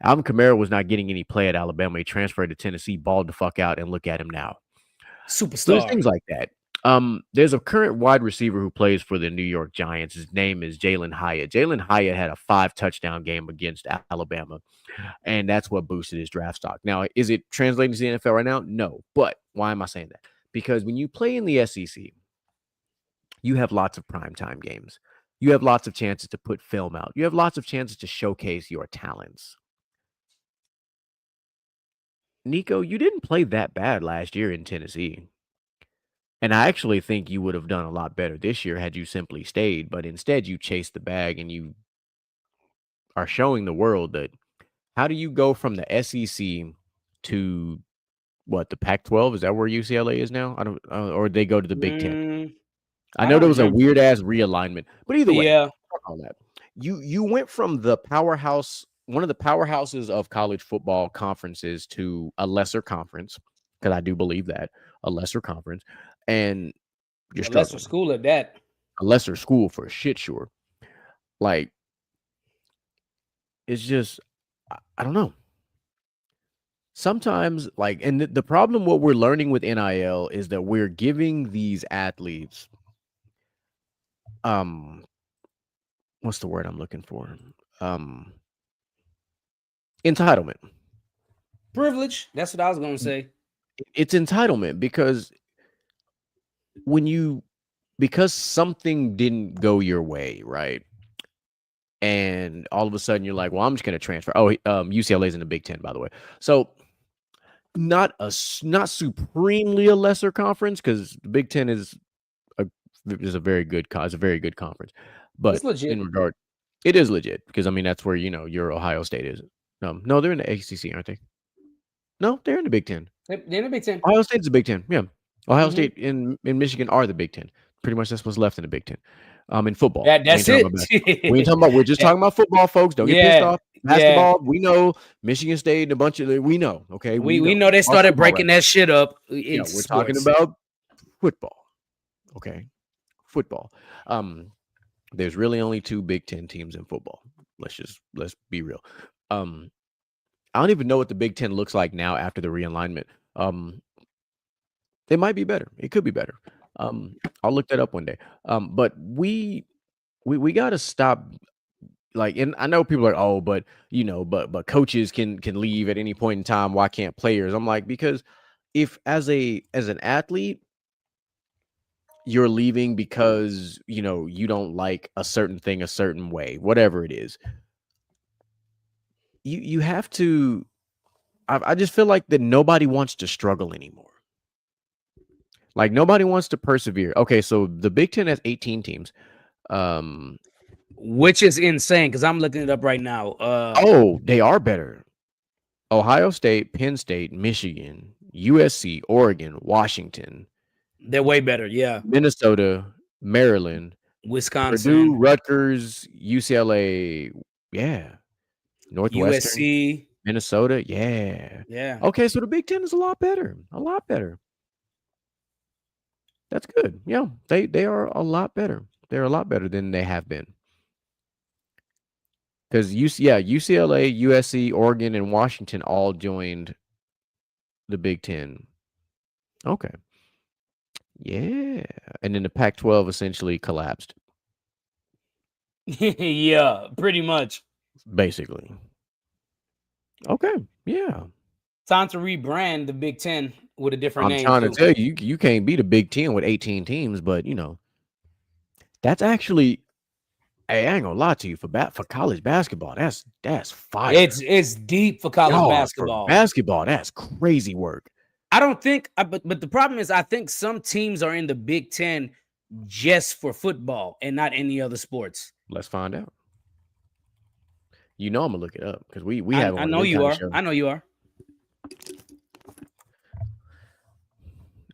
Alvin Kamara was not getting any play at Alabama. He transferred to Tennessee, balled the fuck out, and look at him now. So there's
Superstar.
things like that. There's a current wide receiver who plays for the New York Giants. His name is Jalen Hyatt. Jalen Hyatt had a 5 touchdown game against Alabama, and that's what boosted his draft stock. Now, is it translating to the NFL right now? No. But why am I saying that? Because when you play in the SEC, you have lots of primetime games. You have lots of chances to put film out. You have lots of chances to showcase your talents. Nico, you didn't play that bad last year in Tennessee. And I actually think you would have done a lot better this year had you simply stayed, but instead you chased the bag and you are showing the world that how do you go from the SEC to what, the Pac-12? Is that where UCLA is now? I don't, or they go to the Big Ten. I
I
know
don't
there was a
remember.
weird ass realignment, but either way,
Yeah.
fuck all that. You went from the powerhouse, one of the powerhouses of college football conferences, to a lesser conference, because I do believe that a lesser conference, and you're
A lesser
struggling.
school at that.
A lesser school for shit sure. Like, it's just, I don't know. Sometimes, like, and the problem, what we're learning with NIL is that we're giving these athletes, what's the word I'm looking for? Entitlement.
Privilege. That's what I was gonna say.
It's entitlement because because something didn't go your way, right? And all of a sudden you're like, well, I'm just going to transfer. Oh, UCLA's in the Big Ten, by the way. So not supremely a lesser conference, because the Big Ten is a very good conference. But
It's legit.
in regard, it is legit because I mean that's where your Ohio State is. No, they're in the ACC, aren't they? No, they're in the Big Ten.
They're in the Big Ten.
Ohio State's the Big Ten. Yeah, Ohio
Mhm.
State in Michigan are the Big Ten. Pretty much that's what's left in the Big Ten. In football,
That's
we ain't talking
it.
about basketball. We ain't talking about. We're just talking about football, folks. Don't get pissed
Yeah,
off.
yeah.
Basketball, we know. Michigan State and a bunch of we know. Okay,
We know they
Our
started
football
breaking that shit up in
Yeah, we're talking
sports.
about football. Okay, football. There's really only 2 Big Ten teams in football. Let's be real. I don't even know what the Big Ten looks like now after the realignment. It might be better. It could be better. I'll look that up one day. But we got to stop. Like, and I know people are like, oh, but but coaches can leave at any point in time. Why can't players? I'm like, because if as an athlete you're leaving because you don't like a certain thing a certain way, whatever it is, you have to. I just feel like that nobody wants to struggle anymore. Like nobody wants to persevere. Okay, so the Big Ten has 18 teams.
Which is insane because I'm looking it up right now.
Oh, they are better. Ohio State, Penn State, Michigan, USC, Oregon, Washington,
They're way better. Yeah.
Minnesota, Maryland,
Wisconsin,
Purdue, Rutgers, UCLA, yeah, Northwestern,
USC.
Minnesota, yeah.
Yeah.
Okay, so the Big Ten is a lot better. A lot better. That's good. Yeah, they are a lot better. They're a lot better than they have been. Because UCLA, USC, Oregon, and Washington all joined the Big Ten. Okay. Yeah. And then the Pac-12 essentially collapsed,
Yeah, pretty much.
basically. Okay. Yeah.
Time to rebrand the Big Ten with a different
I'm
name
trying to
too.
tell you, you can't beat a Big Ten with 18 teams, but that's actually, hey, I ain't gonna lie to you, for college basketball, that's fire.
It's deep for college
Dog,
basketball.
for basketball, that's crazy work.
I don't think, but the problem is, I think some teams are in the Big Ten just for football and not any other sports.
Let's find out. I'm gonna look it up because we have.
I know you are. I know you are.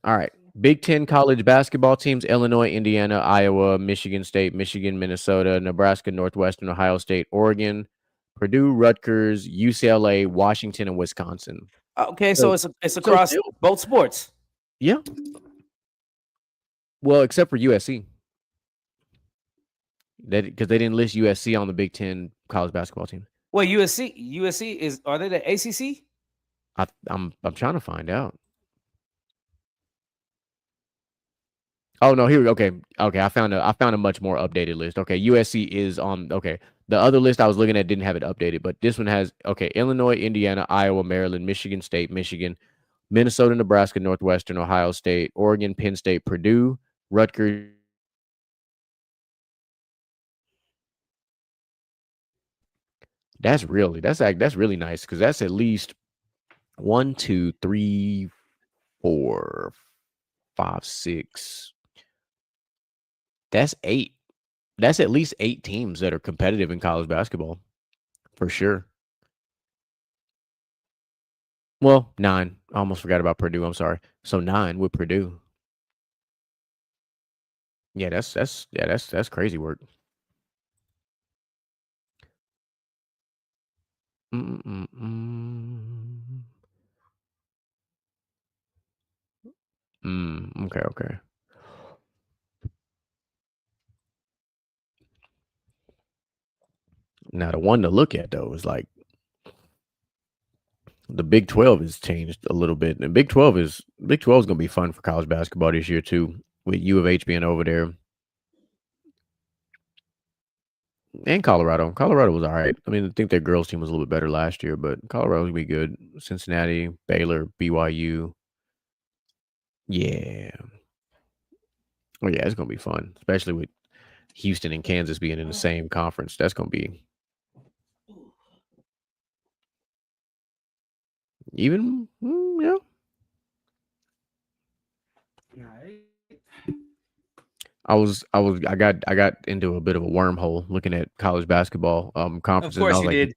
All right. Big Ten college basketball teams: Illinois, Indiana, Iowa, Michigan State, Michigan, Minnesota, Nebraska, Northwestern, Ohio State, Oregon, Purdue, Rutgers, UCLA, Washington, and Wisconsin.
Okay, so it's across both sports.
Yeah. Well, except for USC, that because they didn't list USC on the Big Ten college basketball team.
Well, USC is are they the ACC?
I'm trying to find out. Oh no, here we go. Okay, okay. I found a much more updated list. Okay, USC is on. Okay, the other list I was looking at didn't have it updated, but this one has. Okay, Illinois, Indiana, Iowa, Maryland, Michigan State, Michigan, Minnesota, Nebraska, Northwestern, Ohio State, Oregon, Penn State, Purdue, Rutgers, UCLA, that's really nice because that's at least one, two, three, four, five, six. That's eight. That's at least 8 teams that are competitive in college basketball for sure. Well, nine. I almost forgot about Purdue. I'm sorry. So nine with Purdue. Yeah, that's crazy work. Mm-mm-mm. Okay, okay. Now the one to look at though is like the Big 12 has changed a little bit. And Big 12 is gonna be fun for college basketball this year too, with U of H being over there and Colorado. Colorado was all right. I mean, I think their girls team was a little bit better last year, but Colorado's gonna be good. Cincinnati, Baylor, BYU. Yeah. Oh yeah, it's gonna be fun, especially with Houston and Kansas being in the same conference. That's gonna be even yeah.
Right.
I got into a bit of a wormhole looking at college basketball
Of
conferences, and I
course
was
you
like,
did.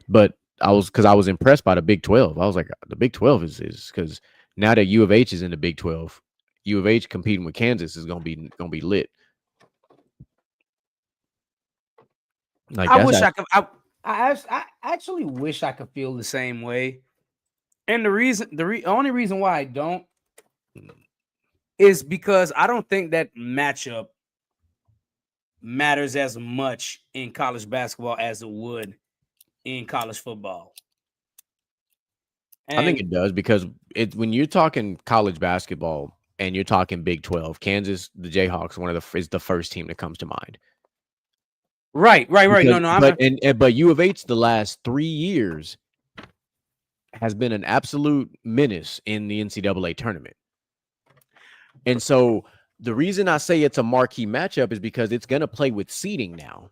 but I was impressed by the Big 12. I was like, the Big 12 is because now that U of H is in the Big 12, U of H competing with Kansas is gonna be lit. Like
I
that's
wish I
actually,
could. I actually wish I could feel the same way. And only reason why I don't is because I don't think that matchup matters as much in college basketball as it would in college football.
I think
And
it does because it's when you're talking college basketball and you're talking Big 12, Kansas, the Jayhawks, is the first team that comes to mind.
right. No,
Because
no,
but but U of H the last 3 years has been an absolute menace in the NCAA tournament. And so the reason I say it's a marquee matchup is because it's going to play with seeding now.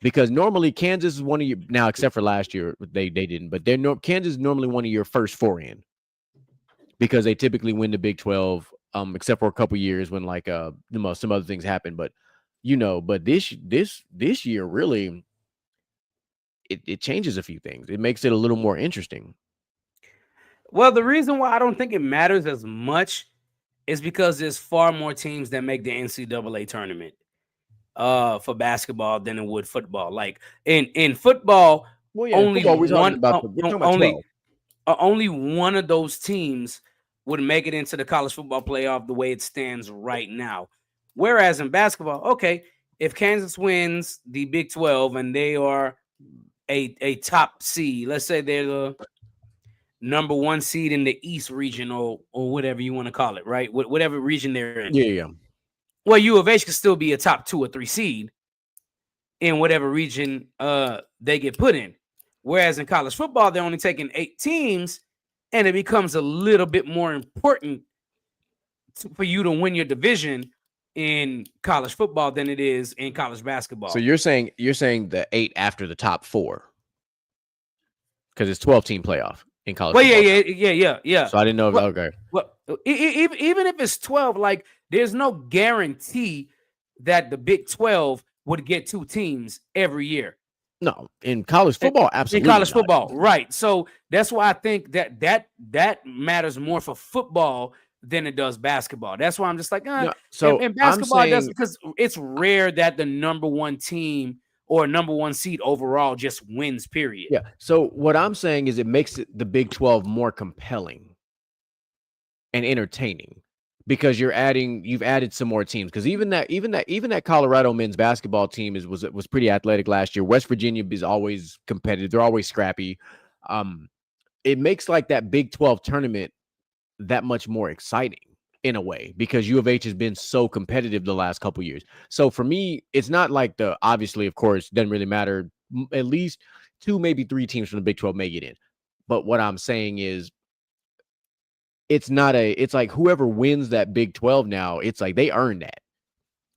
Because normally Kansas is one of your now, except for last year, they didn't, but Kansas is normally one of your first four in because they typically win the Big 12, except for a couple years when like some other things happen. But but this year really it changes a few things. It makes it a little more interesting.
well, the reason why I don't think it matters as much is because there's far more teams that make the NCAA tournament for basketball than it would football. Like in football,
Well, yeah, in
only
football
one
we're talking about 12.
only one of those teams would make it into the college football playoff the way it stands right now. Whereas in basketball, okay, if Kansas wins the Big 12 and they are a top seed, let's say they're the number one seed in the East region or whatever you want to call it, right? Whatever region they're in.
Yeah, yeah.
Well, U of H could still be a top 2 or 3 seed in whatever region they get put in. Whereas in college football, they're only taking 8 teams, and it becomes a little bit more important for you to win your division in college football than it is in college
So
basketball.
you're saying the 8 after the top 4 because it's 12-team playoff in college
Well,
football.
yeah.
So I didn't know if
Well,
okay.
well, even if it's 12, like there's no guarantee that the Big 12 would get 2 teams every year.
No, in college football,
in
absolutely
college
not.
football, right? So that's why I think that matters more for football than it does basketball. That's why I'm just like,
No, so
in
I'm
basketball, it does
saying
because it's rare that the number one team or number one seed overall just wins. Period.
yeah. So what I'm saying is it makes the Big 12 more compelling and entertaining because you've added some more teams. Because even that Colorado men's basketball team was pretty athletic last year. West Virginia is always competitive. They're always scrappy. It makes like that Big 12 tournament that much more exciting in a way, because U of H has been so competitive the last couple years. So for me, it's not like obviously, of course, doesn't really matter. At least 2, maybe 3 teams from the Big 12 may get in. But what I'm saying is, it's like whoever wins that Big 12 now, it's like they earn that.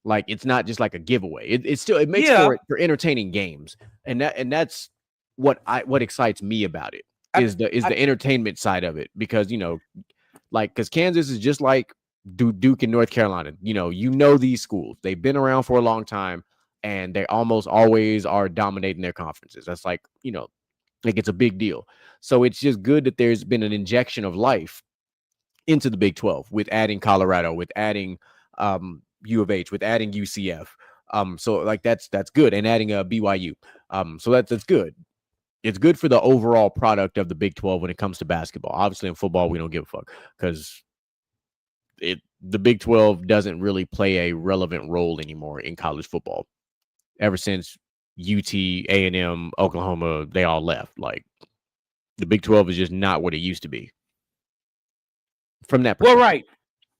Like, it's not just like a giveaway. It makes
Yeah,
for entertaining games. And that's what excites me about it,
I,
is
I,
the entertainment side of it. Because, because Kansas is just like Duke and North Carolina. These schools. They've been around for a long time, and they almost always are dominating their conferences. That's like, like, it's a big deal. So it's just good that there's been an injection of life into the Big 12 with adding Colorado, with adding U of H, with adding UCF. So like that's good, and adding a BYU. So that's good. It's good for the overall product of the Big 12 when it comes to basketball. Obviously, in football, we don't give a fuck, because the Big 12 doesn't really play a relevant role anymore in college football. Ever since UT, A&M, Oklahoma, they all left. Like, the Big 12 is just not what it used to be from that
well,
perspective.
right.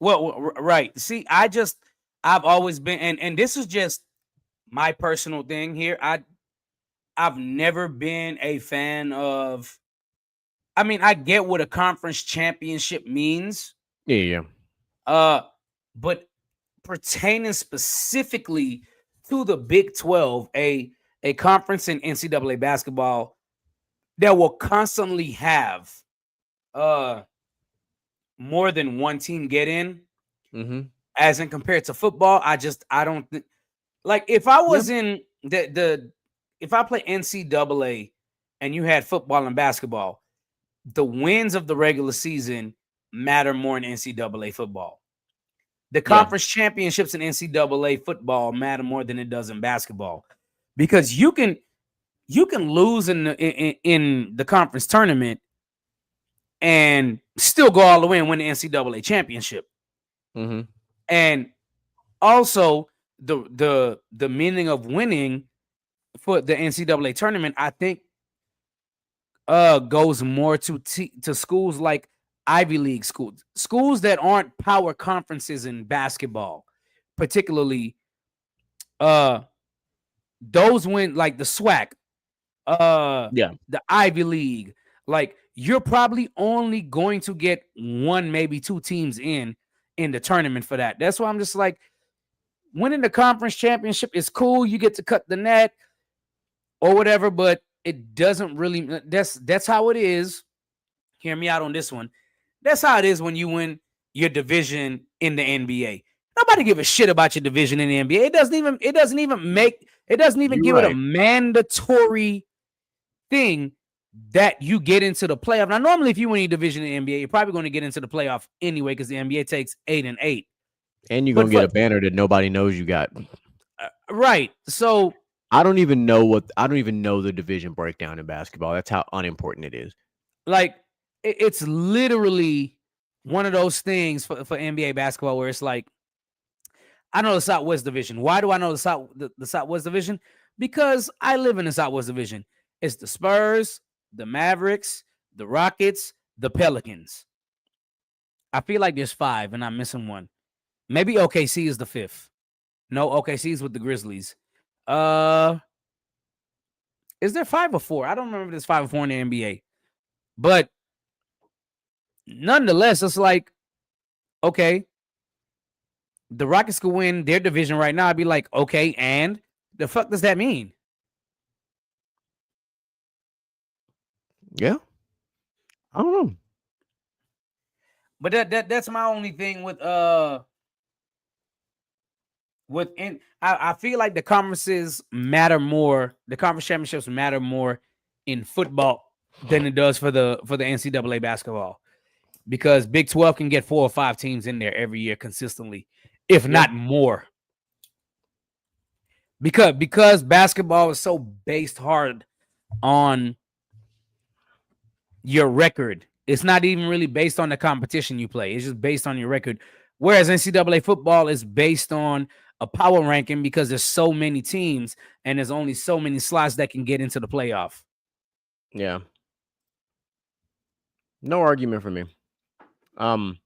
Well, right. See, I've always been, and this is just my personal thing here. I've never been a fan of. I mean, I get what a conference championship means.
Yeah.
But pertaining specifically to the Big 12, a conference in NCAA basketball that will constantly have more than one team get in, as in compared to football. I don't think, like, if I was in if I play NCAA and you had football and basketball, the wins of the regular season matter more in NCAA football. The conference championships in NCAA football matter more than it does in basketball, because you can lose in the conference tournament and still go all the way and win the NCAA championship. And also, the meaning of winning for the NCAA tournament, I think, goes more to schools like Ivy League schools that aren't power conferences in basketball, particularly those win, like the SWAC, the Ivy League. Like, you're probably only going to get 1, maybe 2 teams in the tournament for that. That's why I'm just like, winning the conference championship is cool. You get to cut the net or whatever, but it doesn't really. That's how it is. Hear me out on this one. That's how it is when you win your division in the NBA. Nobody give a shit about your division in the NBA. It doesn't even give it a mandatory thing that you get into the playoff. Now, normally, if you win your division in the NBA, you're probably going to get into the playoff anyway, because the NBA takes 8 and 8.
And you're gonna get a banner that nobody knows you got.
Right. So
I don't even know the division breakdown in basketball. That's how unimportant it is.
Like, it's literally one of those things for NBA basketball where it's like, I know the Southwest Division. Why do I know the Southwest Division? Because I live in the Southwest Division. It's the Spurs, the Mavericks, the Rockets, the Pelicans. I feel like there's 5 and I'm missing one. Maybe OKC is the 5th. No, OKC is with the Grizzlies. Is there 5 or 4? I don't remember if there's 5 or 4 in the NBA. But nonetheless, it's like, okay, the Rockets could win their division right now. I'd be like, okay, and the fuck does that mean?
Yeah. I don't know.
But that's my only thing with I feel like the conferences matter more. The conference championships matter more in football than it does for the NCAA basketball, because Big 12 can get 4 or 5 teams in there every year consistently, if not more. Because basketball is so based hard on your record. It's not even really based on the competition you play. It's just based on your record. Whereas NCAA football is based on a power ranking because there's so many teams and there's only so many slots that can get into the playoff.
Yeah. No argument for me. Um,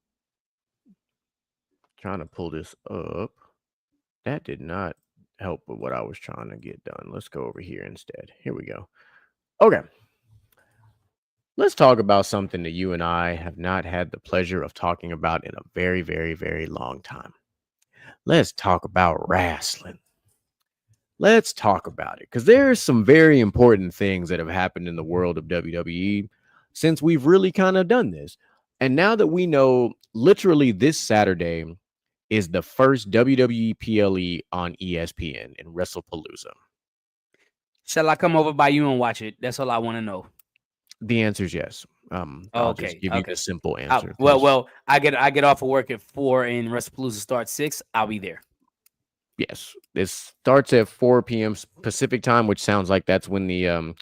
trying to pull this up. That did not help with what I was trying to get done. Let's go over here instead. Here we go. Okay. Let's talk about something that you and I have not had the pleasure of talking about in a very, very, very long time. Let's talk about wrestling. Let's talk about it because there's some very important things that have happened in the world of WWE since we've really kind of done this. And now that we know, literally this Saturday is the first WWE PLE on ESPN in WrestlePalooza.
Shall I come over by you and watch it? That's all I want to know.
The answer is yes. I'll just
Okay,
give you the
okay.
simple answer.
Well, I get off of work at 4 and WrestlePalooza starts 6. I'll be there.
Yes, this starts at 4 p.m. Pacific time, which sounds like that's when the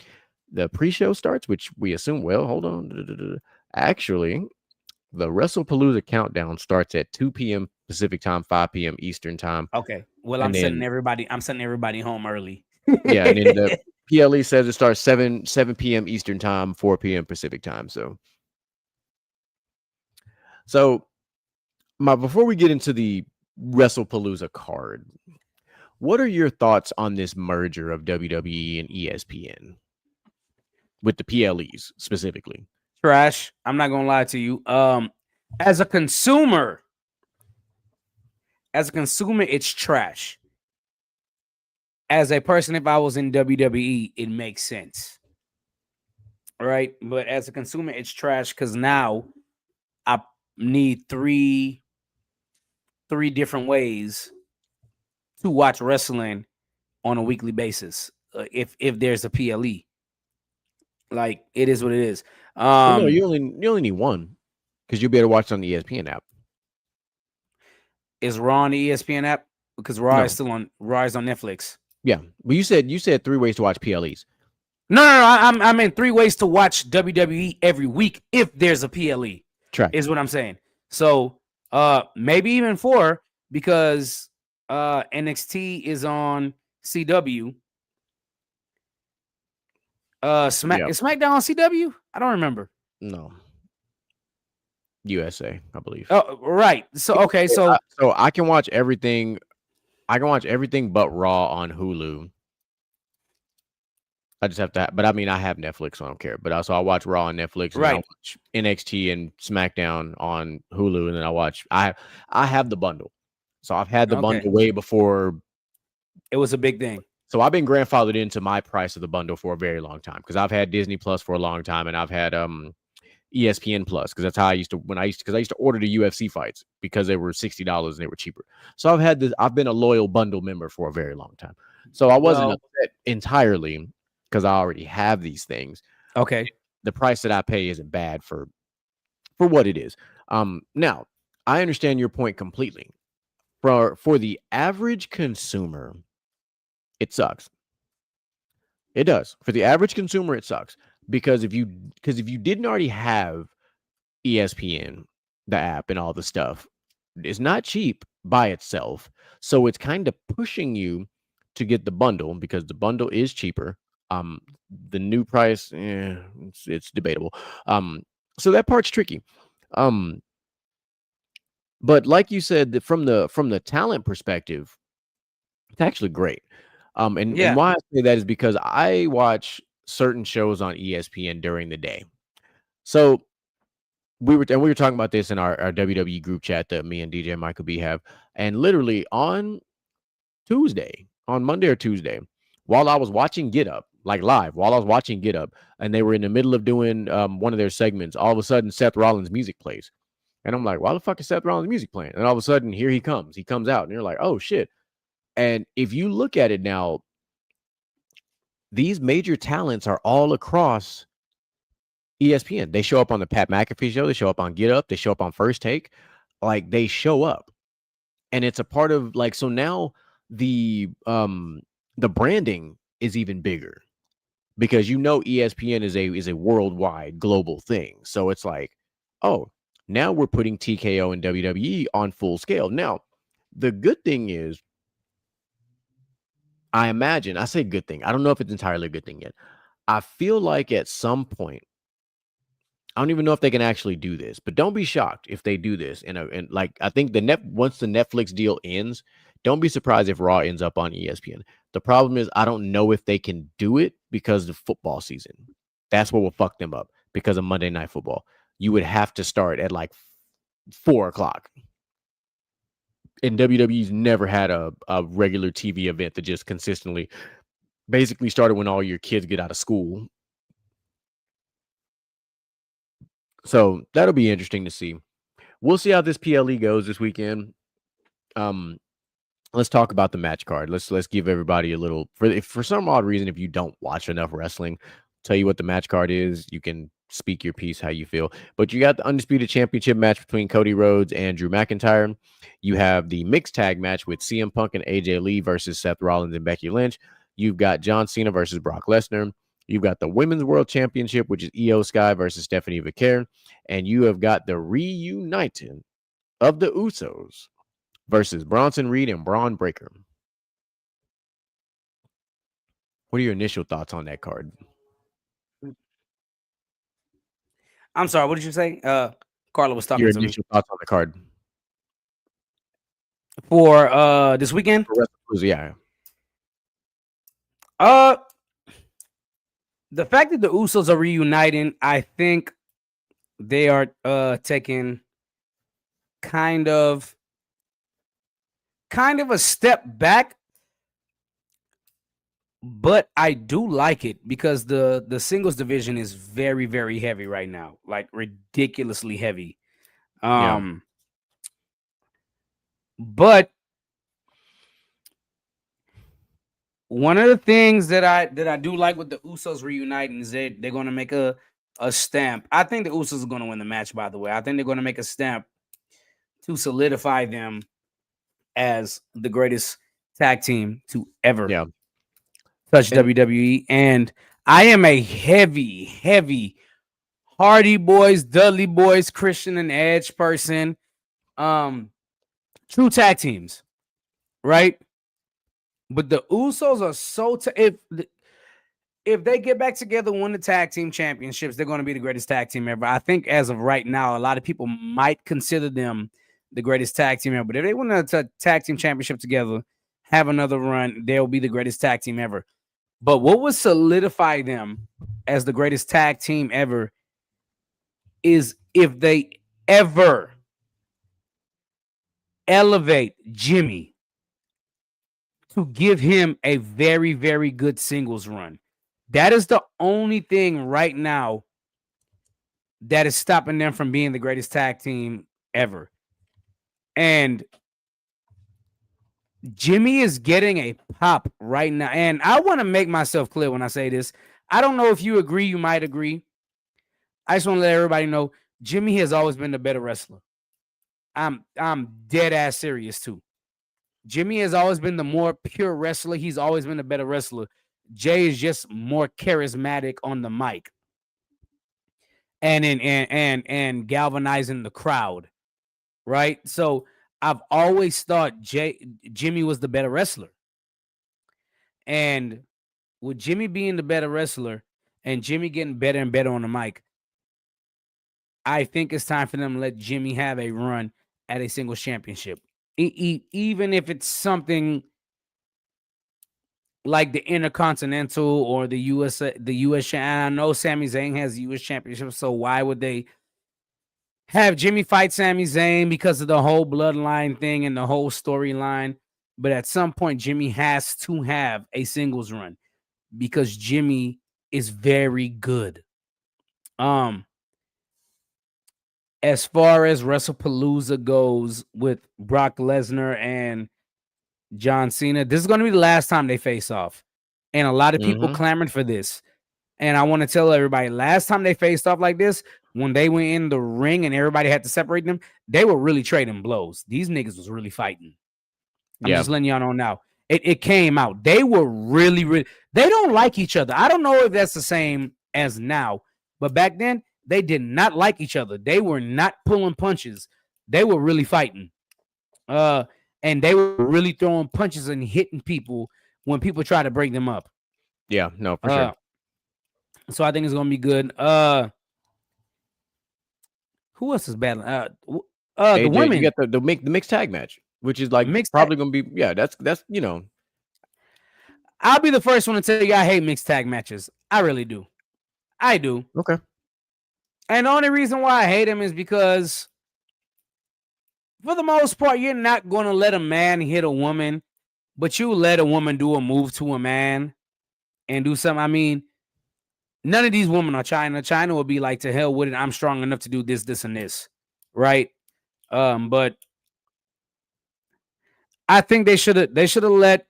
pre-show starts, which we assume. Well, hold on. Actually, the WrestlePalooza countdown starts at 2 p.m. Pacific time, 5 p.m. Eastern time.
Okay. Well,
And
I'm sending
then
everybody home early.
yeah, and then the PLE says it starts 7 p.m. Eastern time, 4 p.m. Pacific time. So before we get into the WrestlePalooza card, what are your thoughts on this merger of WWE and ESPN with the PLEs specifically?
Trash. I'm not gonna lie to you. As a consumer, it's trash. As a person, if I was in WWE, it makes sense. Right? But as a consumer, it's trash because now I need three different ways to watch wrestling on a weekly basis. If there's a PLE, like it is what it is.
Well, no, you only need one because you'll be able to watch it on the ESPN app.
Is Raw on the ESPN app? Because Raw
No.
is still on Netflix.
Yeah, but you said 3 ways to watch PLEs.
No. I'm in 3 ways to watch WWE every week if there's a PLE.
Track
is what I'm saying. So maybe even 4 because NXT is on CW. Is SmackDown on CW? I don't remember.
No. USA, I believe.
Oh, right. So okay, so
I can watch everything. I can watch everything but Raw on Hulu. I just have to, but I mean, I have Netflix, so I don't care. But also, I watch Raw on Netflix, and
Right.
I watch NXT and SmackDown on Hulu, and then I have the bundle, so I've had the bundle way before
it was a big thing.
So I've been grandfathered into my price of the bundle for a very long time because I've had Disney Plus for a long time, and I've had ESPN Plus because that's how I used to order the UFC fights because they were $60 and they were cheaper. So I've been a loyal bundle member for a very long time. So I wasn't upset entirely because I already have these things.
Okay.
The price that I pay isn't bad for what it is. Now I understand your point completely. For the average consumer, it sucks. It does. For the average consumer, it sucks. Because if you didn't already have ESPN, the app and all the stuff, it's not cheap by itself. So it's kind of pushing you to get the bundle because the bundle is cheaper. The new price, it's debatable. So that part's tricky. But like you said, that from the talent perspective, it's actually great. And why I say that is because I watch certain shows on ESPN during the day. So we were talking about this in our WWE group chat that me and DJ Michael B have, and literally on Monday or Tuesday, while I was watching Get Up, like live, and they were in the middle of doing one of their segments, all of a sudden Seth Rollins' music plays, and I'm like, why the fuck is Seth Rollins' music playing? And all of a sudden, here he comes out, and you're like, oh shit. And if you look at it now, these major talents are all across ESPN. They show up on the Pat McAfee show. They show up on Get Up. They show up on First Take. Like, they show up. And it's a part of, like, so now the branding is even bigger because ESPN is a worldwide global thing. So it's like, oh, Now we're putting TKO and WWE on full scale. Now, the good thing is, I imagine, I say good thing. I don't know if it's entirely a good thing yet. I feel like at some point, I don't even know if they can actually do this, but don't be shocked if they do this. And like I think once the Netflix deal ends, don't be surprised if Raw ends up on ESPN. The problem is I don't know if they can do it because of football season. That's what will fuck them up because of Monday Night Football. You would have to start at like 4 o'clock. And WWE's never had a regular TV event that just consistently basically started when all your kids get out of school. So that'll be interesting to see. We'll see how this PLE goes this weekend. Um, let's talk about the match card. Let's give everybody a little for some odd reason. If you don't watch enough wrestling, tell you what the match card is. You can speak your piece how you feel. But you got the undisputed championship match between Cody Rhodes and Drew McIntyre. You have the mixed tag match with CM Punk and AJ Lee versus Seth Rollins and Becky Lynch. You've got John Cena versus Brock Lesnar. You've got the Women's World Championship, which is Io Sky versus Stephanie Vaquer. And you have got the reuniting of the Usos versus Bronson Reed and Braun Breaker. What are your initial thoughts on that card?
I'm sorry, what did you say? Carla was talking
Your
to me.
initial thoughts on the card
For this weekend?
for WrestleMania, yeah.
The fact that the Usos are reuniting, I think they are taking kind of a step back, but I do like it because the singles division is very, very heavy right now, like ridiculously heavy. But one of the things that I do like with the Usos reuniting is that they're going to make a stamp. I think the Usos are going to win the match, by the way. I think they're going to make a stamp to solidify them as the greatest tag team to ever touch WWE. And I am a heavy Hardy Boys, Dudley Boys, Christian and Edge person. True tag teams, right? But the Usos are so if they get back together, win the tag team championships, they're going to be the greatest tag team ever. I think as of right now, a lot of people might consider them the greatest tag team ever. But if they win a tag team championship together, have another run, they'll be the greatest tag team ever. But what would solidify them as the greatest tag team ever is if they ever elevate Jimmy to give him a very, very good singles run. That is the only thing right now that is stopping them from being the greatest tag team ever. And Jimmy is getting a pop right now. And I want to make myself clear when I say this. I don't know if you agree, you might agree. I just want to let everybody know Jimmy has always been the better wrestler. I'm dead ass serious too. Jimmy has always been the more pure wrestler. He's always been a better wrestler. Jay is just more charismatic on the mic and galvanizing the crowd, right? So I've always thought Jimmy was the better wrestler. And with Jimmy being the better wrestler and Jimmy getting better and better on the mic, I think it's time for them to let Jimmy have a run at a singles championship. Even if it's something like the Intercontinental or the US. And I know Sami Zayn has the US Championship, so why would they have Jimmy fight Sami Zayn? Because of the whole bloodline thing and the whole storyline. But at some point, Jimmy has to have a singles run because Jimmy is very good. As far as WrestlePalooza goes with Brock Lesnar and John Cena, this is going to be the last time they face off. And a lot of people clamored for this. And I want to tell everybody, last time they faced off like this, when they went in the ring and everybody had to separate them, they were really trading blows. These niggas was really fighting. I'm just letting y'all know now. It came out. They were really, they don't like each other. I don't know if that's the same as now. But back then, they did not like each other. They were not pulling punches. They were really fighting. And they were really throwing punches and hitting people when people try to break them up.
Yeah, no, for sure.
So I think it's gonna be good. Who else is battling? The
AJ,
women.
you got the mixed tag match, which is like
Mixed
probably gonna be that's you know.
I'll be the first one to tell you I hate mixed tag matches. I really do. I do.
Okay.
And the only reason why I hate them is because for the most part, you're not going to let a man hit a woman, but you let a woman do a move to a man and do something. I mean, none of these women are China. China will be like, to hell with it. I'm strong enough to do this, this, and this. Right. But I think they should have let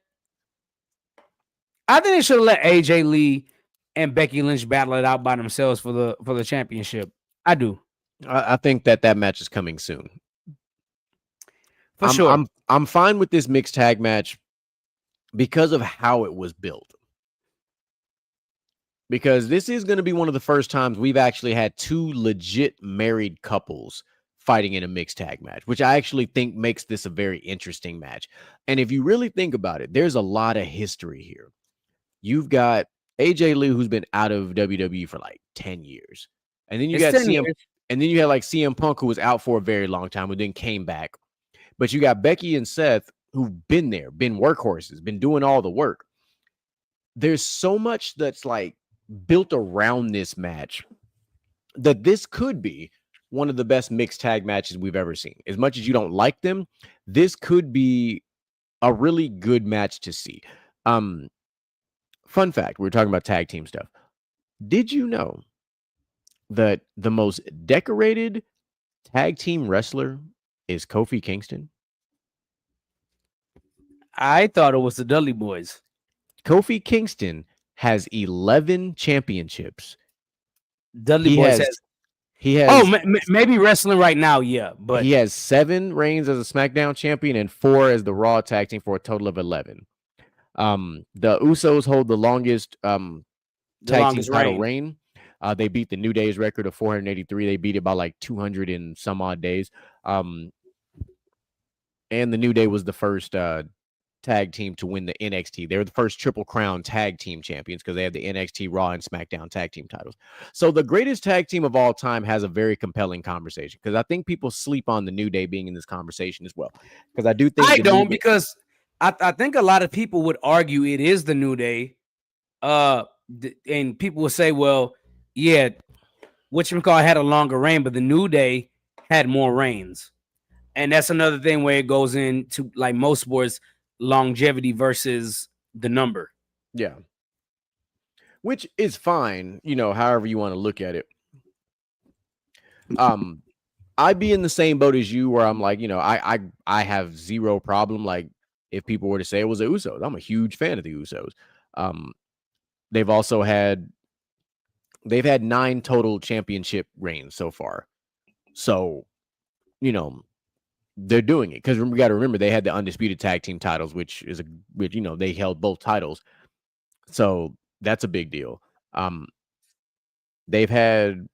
AJ Lee and Becky Lynch battle it out by themselves for the championship. I do.
I think that match is coming soon.
For sure.
I'm fine with this mixed tag match because of how it was built. Because this is going to be one of the first times we've actually had two legit married couples fighting in a mixed tag match, which I actually think makes this a very interesting match. And if you really think about it, there's a lot of history here. You've got AJ Lee, who's been out of WWE for like 10 years. And then you got CM Punk, who was out for a very long time, who then came back. But you got Becky and Seth, who've been there, been workhorses, been doing all the work. There's so much that's like built around this match that this could be one of the best mixed tag matches we've ever seen. As much as you don't like them, this could be a really good match to see. Fun fact, we were talking about tag team stuff. Did you know that the most decorated tag team wrestler is Kofi Kingston?
I thought it was the Dudley Boys.
Kofi Kingston has 11 championships.
Dudley Boys
he has
maybe wrestling right now, yeah, but
he has 7 reigns as a SmackDown champion and 4 as the Raw tag team for a total of 11. The Usos hold the longest tag team title reign. They beat the New Day's record of 483. They beat it by like 200 and some odd days. And the New Day was the first tag team to win the NXT. They were the first Triple Crown tag team champions because they had the NXT, Raw, and SmackDown tag team titles. So the greatest tag team of all time has a very compelling conversation because I think people sleep on the New Day being in this conversation as well. Because I do think
because I think a lot of people would argue it is the New Day. And people will say, well, yeah, whatchamacallit had a longer reign, but the New Day had more reigns. And that's another thing where it goes into, like most sports, longevity versus the number.
Yeah. Which is fine, however you want to look at it. I'd be in the same boat as you where I'm like, I have zero problem. Like if people were to say it was the Usos, I'm a huge fan of the Usos. They've had 9 total championship reigns so far. So, they're doing it because we got to remember they had the undisputed tag team titles, which they held both titles. So that's a big deal. They've had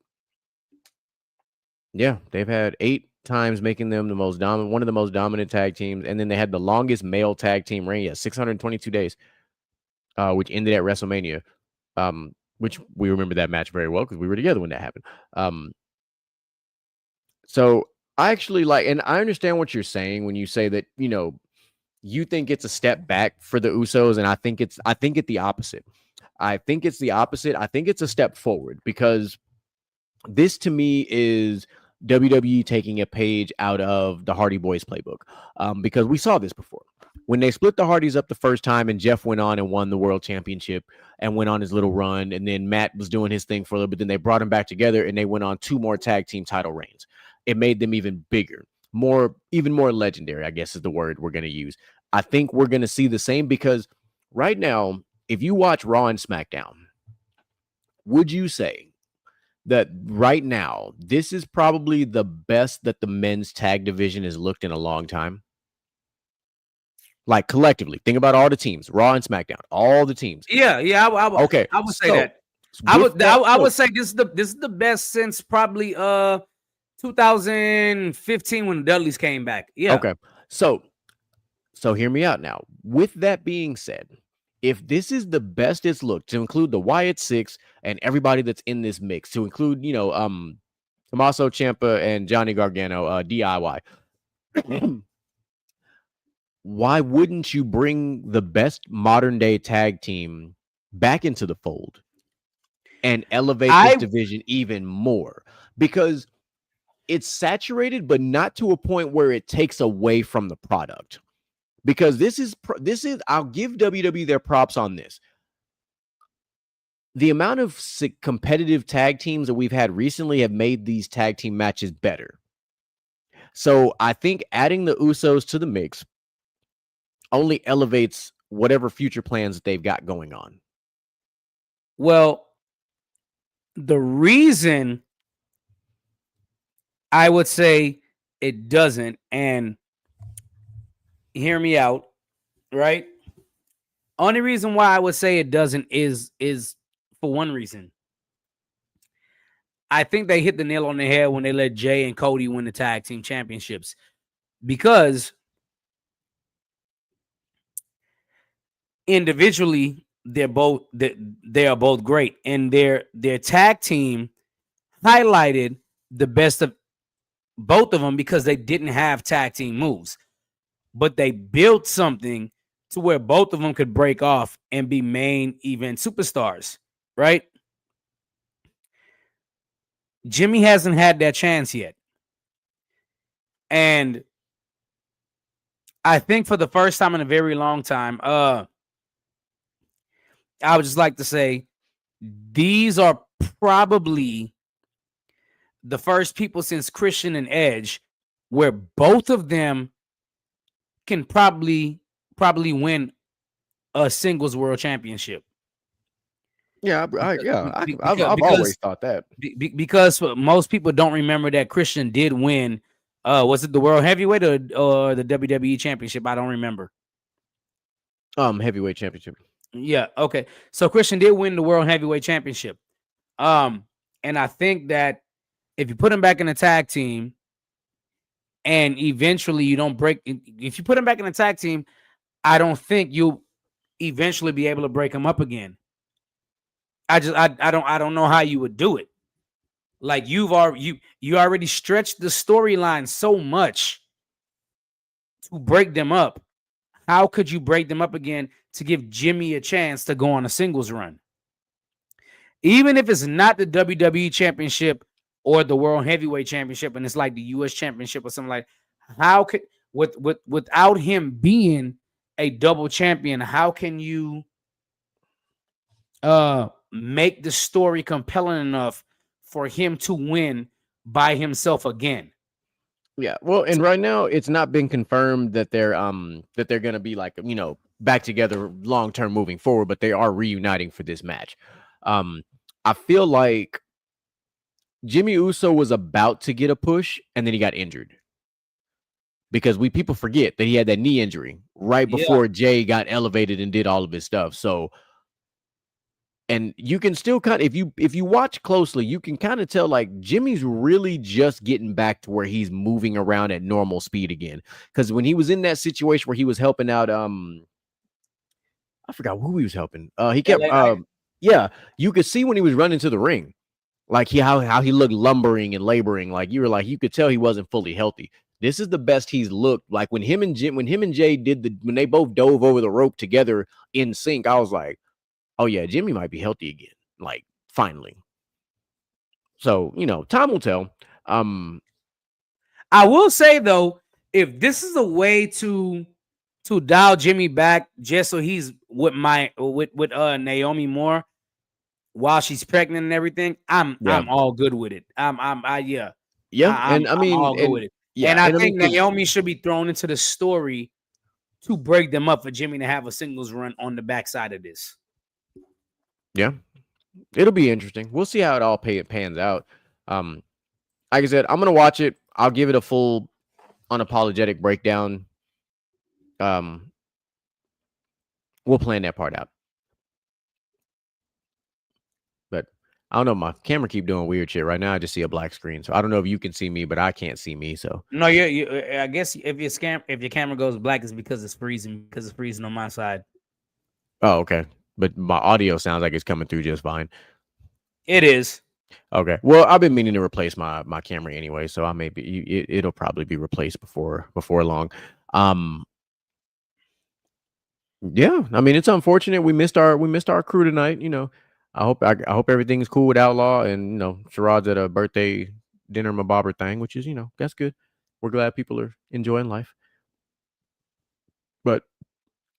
8 times making them one of the most dominant tag teams. And then they had the longest male tag team reign, 622 days, which ended at WrestleMania. Which we remember that match very well because we were together when that happened. So I actually and I understand what you're saying when you say that, you think it's a step back for the Usos. And I think it's the opposite. I think it's the opposite. I think it's a step forward because this to me is WWE taking a page out of the Hardy Boys playbook. Because we saw this before. When they split the Hardys up the first time and Jeff went on and won the world championship and went on his little run, and then Matt was doing his thing for a little bit, then they brought him back together and they went on 2 more tag team title reigns. It made them even bigger, even more legendary, I guess is the word we're going to use. I think we're going to see the same because right now, if you watch Raw and SmackDown, would you say that right now, this is probably the best that the men's tag division has looked in a long time? Like collectively, think about all the teams, Raw and SmackDown, all the teams.
Yeah. I would say that.
With that,
I would say this is the best since probably 2015 when the Dudleys came back. Yeah.
okay. So hear me out now. With that being said, if this is the best it's looked, to include the Wyatt Six and everybody that's in this mix, to include, Tommaso Ciampa and Johnny Gargano, DIY, why wouldn't you bring the best modern day tag team back into the fold and elevate this
I
division even more? Because it's saturated, but not to a point where it takes away from the product. Because this is I'll give WWE their props on this. The amount of competitive tag teams that we've had recently have made these tag team matches better. So I think adding the Usos to the mix only elevates whatever future plans that they've got going on.
Well, the reason I would say it doesn't, and hear me out, right? Only reason why I would say it doesn't is for one reason. I think they hit the nail on the head when they let Jay and Cody win the tag team championships, because individually they are both great, and their tag team highlighted the best of both of them because they didn't have tag team moves, but they built something to where both of them could break off and be main event superstars, right? Jimmy hasn't had that chance yet. And I think for the first time in a very long time, I would just like to say these are probably the first people since Christian and Edge where both of them can probably win a singles world championship.
Yeah, I've always thought that.
Because most people don't remember that Christian did win. Was it the World Heavyweight or the WWE Championship? I don't remember.
Heavyweight Championship.
Yeah, okay. So Christian did win the World Heavyweight Championship. And I think that if you put him back in a tag team and eventually you don't break, if you put him back in a tag team, I don't think you'll eventually be able to break him up again. I don't know how you would do it. Like you already stretched the storyline so much to break them up. How could you break them up again to give Jimmy a chance to go on a singles run? Even if it's not the WWE Championship or the World Heavyweight Championship, and it's like the US Championship or something like, how could without him being a double champion, how can you make the story compelling enough for him to win by himself again?
Yeah, well, and right now it's not been confirmed that they're gonna be like, back together long term moving forward, but they are reuniting for this match. I feel like Jimmy Uso was about to get a push and then he got injured. Because people forget that he had that knee injury right before Jay got elevated and did all of his stuff. So, and you can still kind of, if you watch closely, you can kind of tell like Jimmy's really just getting back to where he's moving around at normal speed again. Because when he was in that situation where he was helping out, I forgot who he was helping. He kept, you could see when he was running to the ring, like how he looked lumbering and laboring. Like you could tell he wasn't fully healthy. This is the best he's looked. Like when him and Jay when they both dove over the rope together in sync, I was like, oh yeah, Jimmy might be healthy again. Like finally. So, time will tell.
I will say though, if this is a way to dial Jimmy back just so he's with Naomi more while she's pregnant and everything, I'm all good with it. I'm all good with it. Yeah, and I think Naomi should be thrown into the story to break them up for Jimmy to have a singles run on the backside of this.
Yeah, it'll be interesting. We'll see how it all pans out. Like I said, I'm gonna watch it. I'll give it a full unapologetic breakdown. We'll plan that part out. But I don't know. My camera keep doing weird shit right now. I just see a black screen, so I don't know if you can see me, but I can't see me. So
No, I guess if your camera goes black, it's because it's freezing. Because it's freezing on my side.
oh, okay. But my audio sounds like it's coming through just fine.
It is.
Okay. Well, I've been meaning to replace my camera anyway, so I may be it'll probably be replaced before long. Um, yeah. I mean, it's unfortunate we missed our crew tonight. I hope everything's cool with Outlaw and Sherrod's at a birthday dinner macabre thing, which is that's good. We're glad people are enjoying life, but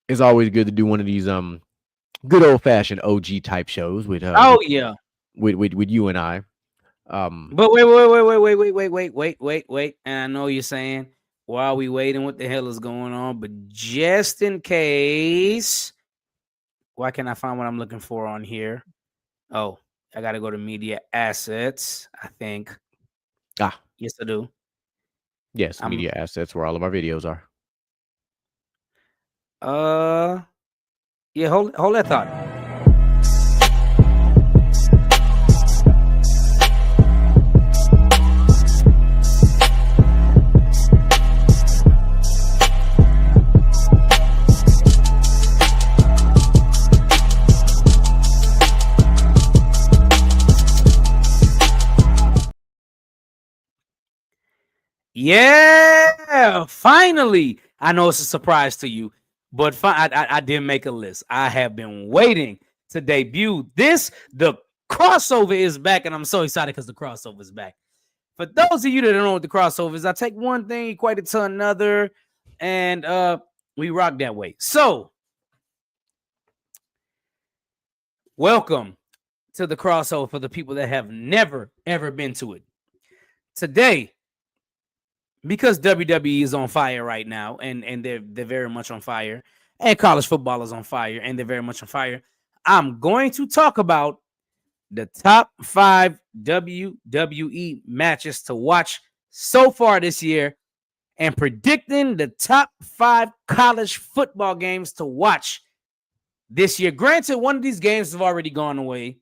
it's always good to do one of these good old fashioned OG type shows with
Oh yeah.
with you and I.
But wait. And I know you're saying, while we waiting, what the hell is going on? But just in case, why can't I find what I'm looking for on here? Oh, I gotta go to media assets, I think. Yes, I do.
Yes, media assets where all of our videos are.
Yeah, hold that thought. Yeah, finally. I know it's a surprise to you, but I did make a list. I have been waiting to debut this. The crossover is back, and I'm so excited because the crossover is back. For those of you that don't know what the crossover is, I take one thing, equate it to another, and we rock that way. So, welcome to the crossover for the people that have never, ever been to it. Today, because WWE is on fire right now, and they're very much on fire, and college football is on fire, and they're very much on fire, I'm going to talk about the top 5 WWE matches to watch so far this year, and predicting the top 5 college football games to watch this year. Granted, one of these games have already gone away.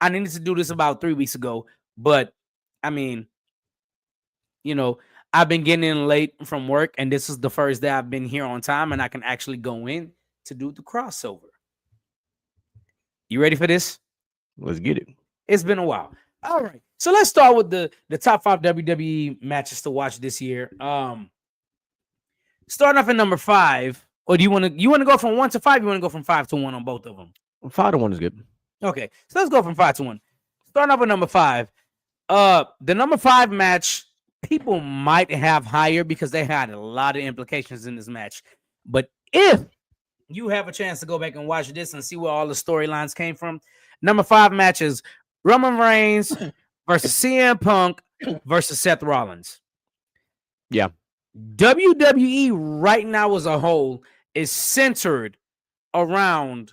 I needed to do this about 3 weeks ago, but I mean, I've been getting in late from work, and this is the first day I've been here on time, and I can actually go in to do the crossover. You ready for this?
Let's get it.
It's been a while. All right. So let's start with the top 5 WWE matches to watch this year. Starting off at number 5, or do you want to go from 1 to 5? You want to go from 5 to 1 on both of them?
5 to 1 is good.
Okay. So let's go from 5 to 1. Starting off with number 5. The number 5 match, people might have higher because they had a lot of implications in this match. But if you have a chance to go back and watch this and see where all the storylines came from, number 5 match is Roman Reigns versus CM Punk versus Seth Rollins.
Yeah.
WWE right now as a whole is centered around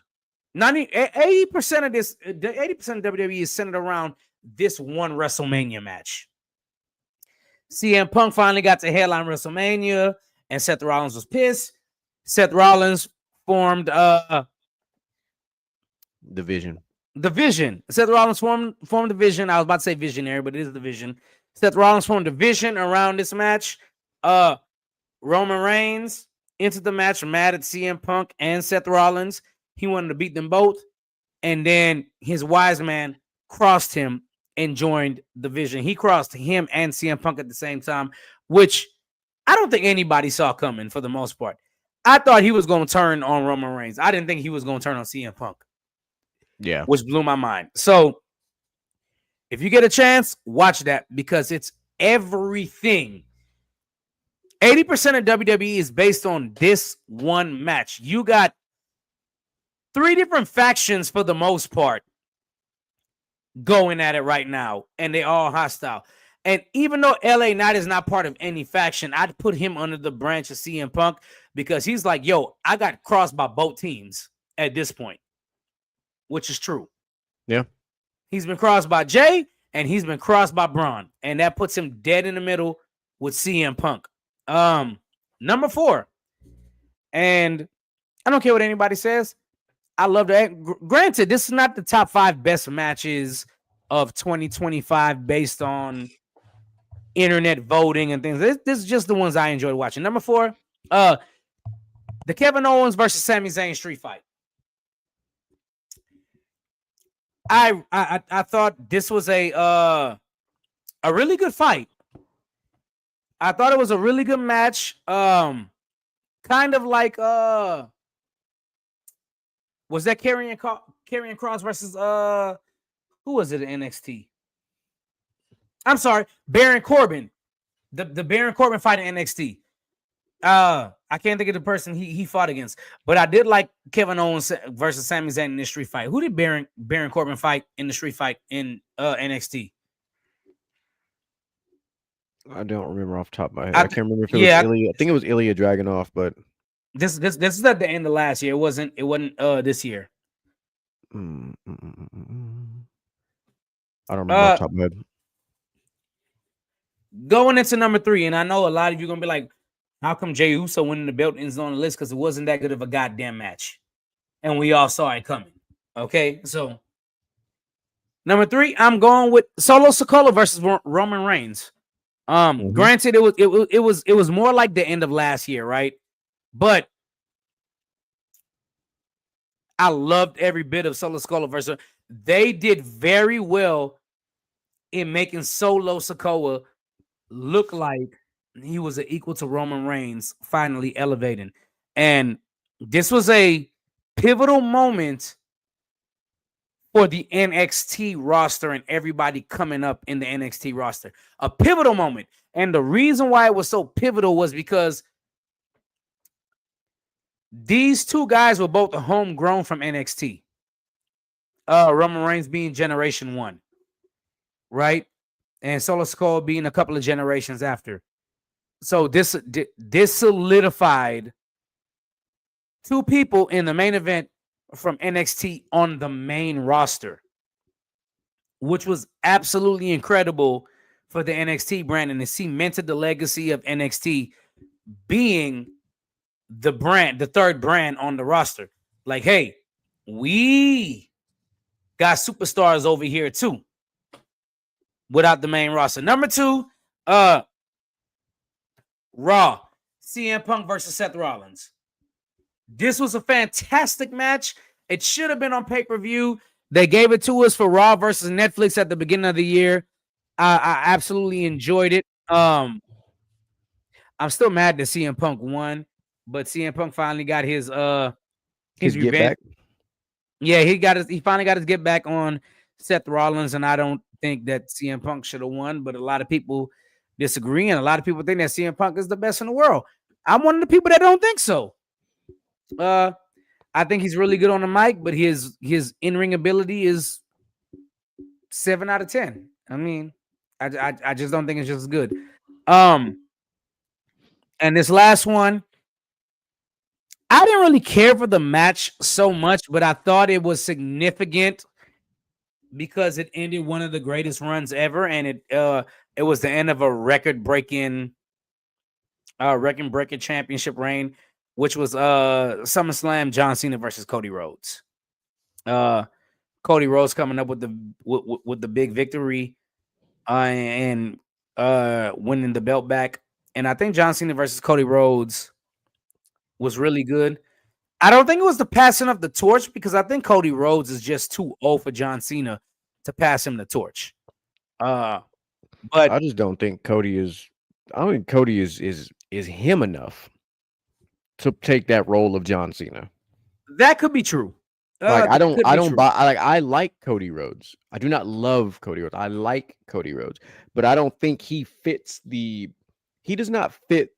80% of this. 80% of WWE is centered around this one WrestleMania match. CM Punk finally got to headline WrestleMania, and Seth Rollins was pissed. Seth Rollins formed
Division.
Seth Rollins formed the Vision. I was about to say visionary, but it is the Vision. Seth Rollins formed a vision around this match. Roman Reigns entered the match mad at CM Punk and Seth Rollins. He wanted to beat them both, and then his wise man crossed him and joined the Vision. He crossed him and CM Punk at the same time, which I don't think anybody saw coming for the most part. I thought he was going to turn on Roman Reigns. I didn't think he was going to turn on CM Punk.
Yeah.
Which blew my mind. So if you get a chance, watch that because it's everything. 80% of WWE is based on this one match. You got 3 different factions for the most part going at it right now, and they all hostile. And even though LA Knight is not part of any faction, I'd put him under the branch of CM Punk because he's like, yo, I got crossed by both teams at this point, which is true.
Yeah.
He's been crossed by Jay, and he's been crossed by Braun, and that puts him dead in the middle with CM Punk. Number 4, and I don't care what anybody says, I love that. Granted, this is not the top 5 best matches of 2025 based on internet voting and things. This is just the ones I enjoyed watching. Number 4, the Kevin Owens versus Sami Zayn street fight. I thought this was a really good fight. I thought it was a really good match. Kind of like was that Karrion Kross versus who was it in NXT? I'm sorry, Baron Corbin. The Baron Corbin fight in NXT. I can't think of the person he fought against, but I did like Kevin Owens versus Sami Zayn in the street fight. Who did Baron Corbin fight in the street fight in NXT?
I don't remember off the top of my head. I can't remember if it was Ilya. I think it was Ilya Dragunov, but
this is at the end of last year. It wasn't this year.
I don't remember off the top of my head.
Going into number 3, and I know a lot of you are gonna be like, how come Jey Uso winning the belt is on the list? Because it wasn't that good of a goddamn match. And we all saw it coming. Okay, so number 3, I'm going with Solo Sikoa versus Roman Reigns. Granted, it was more like the end of last year, right? But I loved every bit of Solo Sikoa versus. They did very well in making Solo Sikoa look like he was equal to Roman Reigns, finally elevating. And this was a pivotal moment for the NXT roster and everybody coming up in the NXT roster. A pivotal moment. And the reason why it was so pivotal was because these two guys were both homegrown from NXT. Roman Reigns being Generation 1, right? And Solo Sikoa being a couple of generations after. So this solidified two people in the main event from NXT on the main roster, which was absolutely incredible for the NXT brand, and it cemented the legacy of NXT being the brand, the third brand on the roster. Like, hey, we got superstars over here too without the main roster. Number 2, Raw, CM Punk versus Seth Rollins. This was a fantastic match. It should have been on pay-per-view. They gave it to us for Raw versus Netflix at the beginning of the year. I absolutely enjoyed it. I'm still mad that CM Punk won, but CM Punk finally got his
get back.
Yeah, he finally got his get back on Seth Rollins, and I don't think that CM Punk should have won, but a lot of people disagree, and a lot of people think that CM Punk is the best in the world. I'm one of the people that don't think so. I think he's really good on the mic, but his in-ring ability is 7 out of 10. I mean, I just don't think it's just as good. And this last one, I didn't really care for the match so much, but I thought it was significant because it ended one of the greatest runs ever, and it was the end of a record-breaking championship reign, which was SummerSlam John Cena versus Cody Rhodes. Cody Rhodes coming up with the big victory and winning the belt back. And I think John Cena versus Cody Rhodes was really good. I don't think it was the passing of the torch because I think Cody Rhodes is just too old for John Cena to pass him the torch. But
I just don't think Cody is. I don't think Cody is him enough to take that role of John Cena.
That could be true.
Like I don't buy. I like Cody Rhodes. I do not love Cody Rhodes. I like Cody Rhodes, but I don't think he fits the. He does not fit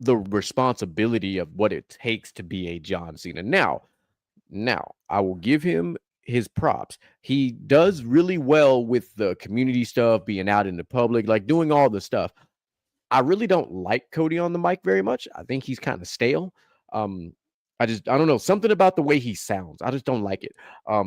the responsibility of what it takes to be a John Cena. Now, I will give him his props. He does really well with the community stuff, being out in the public, like doing all the stuff. I really don't like Cody on the mic very much. I think he's kind of stale. I don't know, something about the way he sounds. I just don't like it. I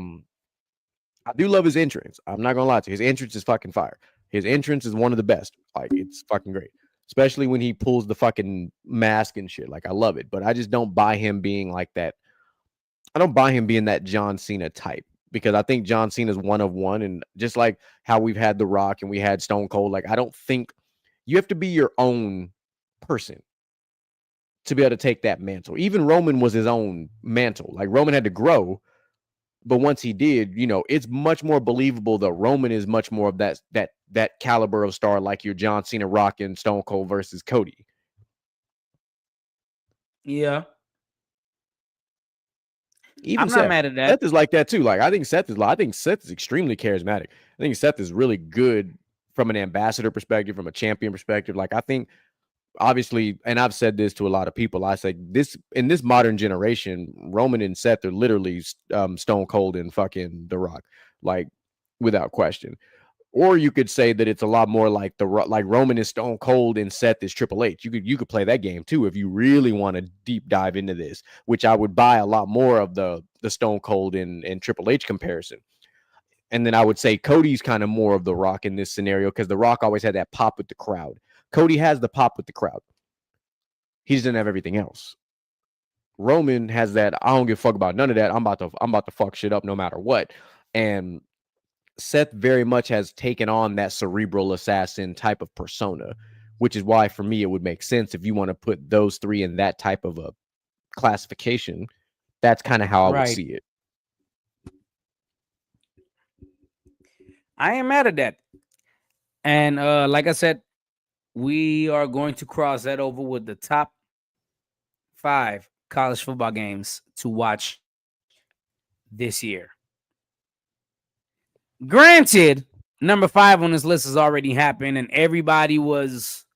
do love his entrance. I'm not gonna lie to you. His entrance is fucking fire. His entrance is one of the best. Like, it's fucking great. Especially when he pulls the fucking mask and shit. Like, I love it. But I just don't buy him being like that. I don't buy him being that John Cena type. because I think John Cena's one of one, and just like how we've had The Rock and we had Stone Cold, like I don't think you have to be your own person to be able to take that mantle. Even Roman was his own mantle. Like Roman had to grow, but once he did, it's much more believable that Roman is much more of that caliber of star, like your John Cena, Rock, and Stone Cold versus Cody.
Yeah.
Even
I'm not
Seth.
mad at that.
Seth is like that too. Like I think Seth is extremely charismatic. I think Seth is really good from an ambassador perspective, from a champion perspective. Like I think obviously, and I've said this to a lot of people, I say this in this modern generation, Roman and Seth are literally Stone Cold and fucking The Rock, like without question. Or you could say that it's a lot more like Roman is Stone Cold and Seth is Triple H. You could play that game too if you really want to deep dive into this, which I would buy a lot more of the Stone Cold and Triple H comparison. And then I would say Cody's kind of more of The Rock in this scenario because The Rock always had that pop with the crowd. Cody has the pop with the crowd. He doesn't have everything else. Roman has that. I don't give a fuck about none of that. I'm about to fuck shit up no matter what. And Seth very much has taken on that cerebral assassin type of persona, which is why for me it would make sense if you want to put those three in that type of a classification. That's kind of how I would
Right.
see it.
I ain't mad at that. And like I said, we are going to cross that over with the top 5 college football games to watch this year. Granted, number 5 on this list has already happened, and everybody was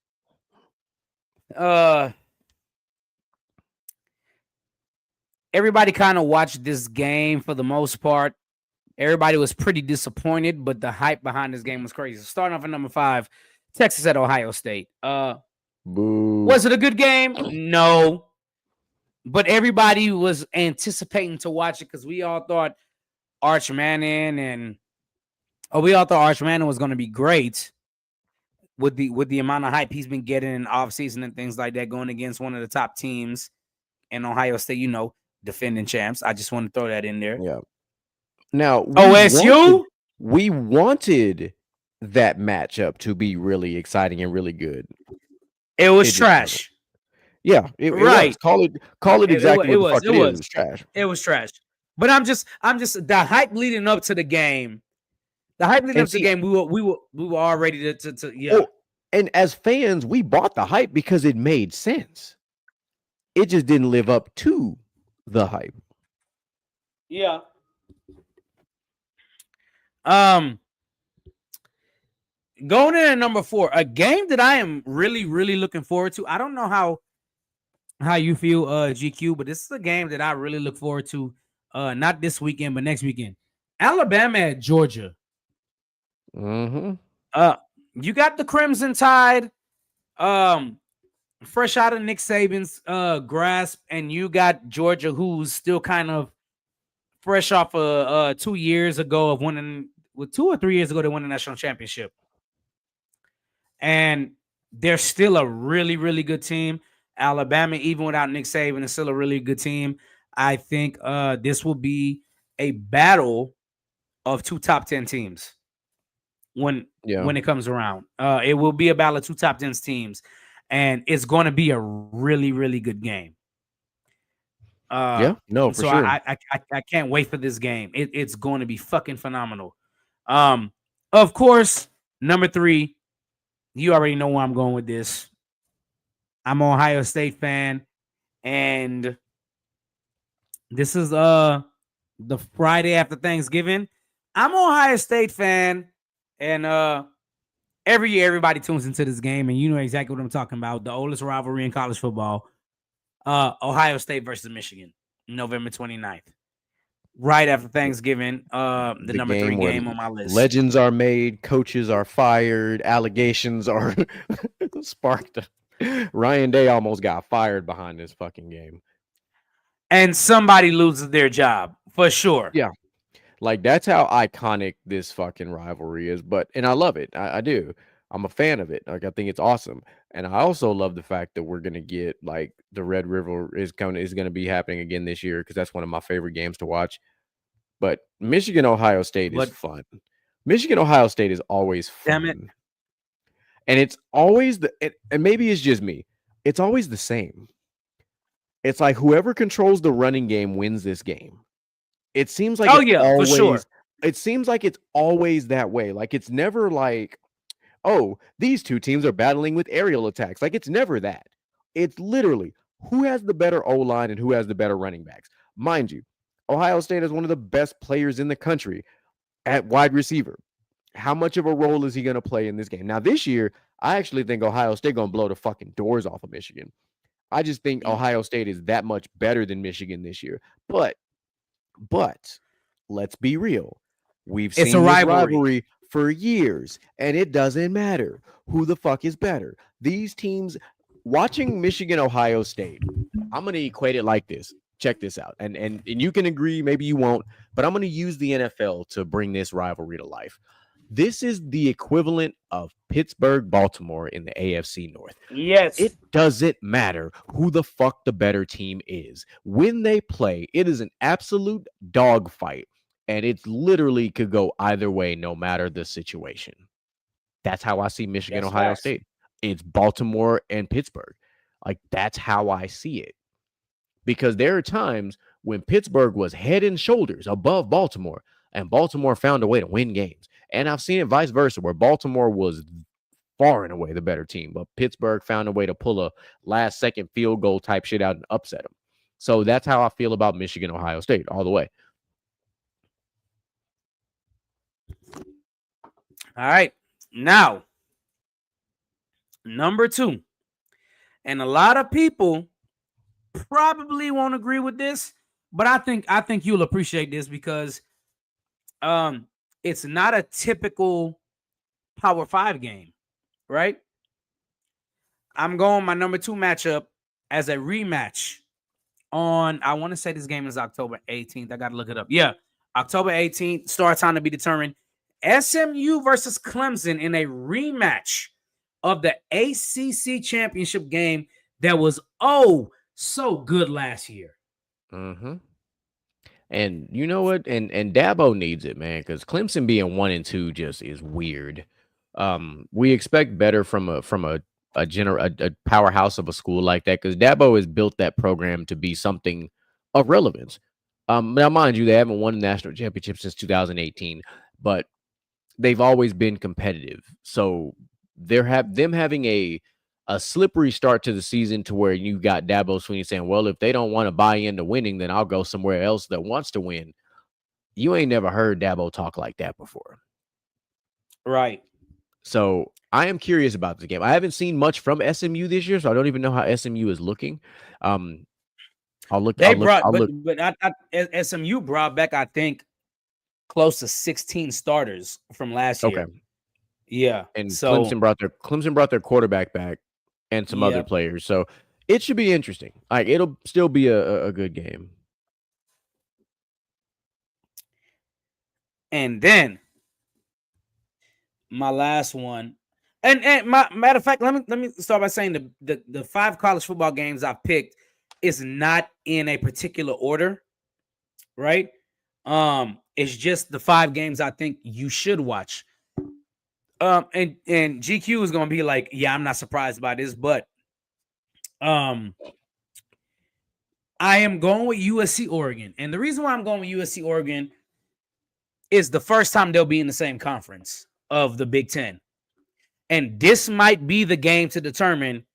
everybody kind of watched this game for the most part. Everybody was pretty disappointed, but the hype behind this game was crazy. Starting off at number 5, Texas at Ohio State.
Boo.
Was it a good game? No. But everybody was anticipating to watch it because we all thought Arch Manning was going to be great with the amount of hype he's been getting in offseason and things like that, going against one of the top teams in Ohio State, defending champs. I just want to throw that in there.
Yeah. Now,
OSU?
We wanted that matchup to be really exciting and really good.
It was trash.
Yeah, it was. Call it exactly what the fuck it is. It was trash.
It was trash. But I'm just the hype leading up to the game. The hype leading up to the game, we were all ready to yeah.
Oh, and as fans, we bought the hype because it made sense. It just didn't live up to the hype.
Yeah. Going in at number 4, a game that I am really, really looking forward to. I don't know how you feel, GQ, but this is a game that I really look forward to. Not this weekend, but next weekend. Alabama at Georgia.
Mm-hmm.
You got the Crimson Tide, fresh out of Nick Saban's grasp, and you got Georgia, who's still kind of fresh off 2 years ago of winning. With 2 or 3 years ago, they won the national championship, and they're still a really, really good team. Alabama, even without Nick Saban, is still a really good team. I think this will be a battle of 2 top 10 teams when it comes around. It will be a battle of 2 top 10 teams, and it's going to be a really, really good game.
For sure.
I can't wait for this game. It's going to be fucking phenomenal. Of course, number 3, you already know where I'm going with this. I'm an Ohio State fan, and this is the Friday after Thanksgiving. I'm an Ohio State fan, and every year everybody tunes into this game, and you know exactly what I'm talking about. The oldest rivalry in college football. Ohio State versus Michigan, November 29th. Right after Thanksgiving, the number 3 game on my list.
Legends are made, coaches are fired, allegations are sparked. Ryan Day almost got fired behind this fucking game.
And somebody loses their job, for sure.
Yeah. Like, that's how iconic this fucking rivalry is. And I love it. I do. I'm a fan of it. Like, I think it's awesome. And I also love the fact that we're gonna get like the Red River is gonna be happening again this year because that's one of my favorite games to watch. But Michigan, Ohio State is
But
fun. Michigan, Ohio State is always
damn it.
fun. And it's always and maybe it's just me. It's always the same. It's like whoever controls the running game wins this game. It seems like
Oh yeah, for sure.
it seems like it's always that way. Like it's never like, oh, these two teams are battling with aerial attacks. Like it's never that. It's literally who has the better O-line and who has the better running backs. Mind you, Ohio State is one of the best players in the country at wide receiver. How much of a role is he going to play in this game? Now, this year, I actually think Ohio State going to blow the fucking doors off of Michigan. I just think Ohio State is that much better than Michigan this year. But let's be real. We've
It's
seen
a
this
rivalry.
rivalry for years, and it doesn't matter who the fuck is better. These teams, watching Michigan, Ohio State, I'm going to equate it like this. Check this out. And you can agree, maybe you won't, but I'm going to use the NFL to bring this rivalry to life. This is the equivalent of Pittsburgh, Baltimore in the AFC North.
Yes.
It doesn't matter who the fuck the better team is. When they play, it is an absolute dogfight, and it literally could go either way no matter the situation. That's how I see Michigan,
That's
Ohio
facts.
State. It's Baltimore and Pittsburgh. Like, that's how I see it. Because there are times when Pittsburgh was head and shoulders above Baltimore, and Baltimore found a way to win games. And I've seen it vice versa, where Baltimore was far and away the better team, but Pittsburgh found a way to pull a last-second field goal type shit out and upset them. So that's how I feel about Michigan, Ohio State, all the way.
All right. Now, number 2. And a lot of people probably won't agree with this, but I think you'll appreciate this because it's not a typical Power 5 game, right? I'm going my number 2 matchup as a rematch on, I want to say this game is October 18th. I got to look it up. Yeah, October 18th, start time to be determined. SMU versus Clemson in a rematch of the ACC championship game that was so good last year.
Mm-hmm. And you know what? And Dabo needs it, man, because Clemson being 1-2 just is weird. We expect better from a powerhouse of a school like that, because Dabo has built that program to be something of relevance. Now, mind you, they haven't won a national championship since 2018, but they've always been competitive. So them having a slippery start to the season to where you got Dabo Swinney saying, well, if they don't want to buy into winning, then I'll go somewhere else that wants to win. You ain't never heard Dabo talk like that before.
Right.
So I am curious about the game. I haven't seen much from SMU this year, so I don't even know how SMU is looking. I'll look.
SMU brought back, I think, close to 16 starters from last year.
Okay.
Yeah.
And
so
Clemson brought their quarterback back and some other players. So it should be interesting. Like, it'll still be a good game.
And then my last one, and matter of fact, let me start by saying the 5 college football games I've picked is not in a particular order, right? It's just the 5 games I think you should watch. And GQ is gonna be like, yeah, I'm not surprised by this, but I am going with USC Oregon, and the reason why I'm going with USC Oregon is the first time they'll be in the same conference of the Big Ten, and this might be the game to determine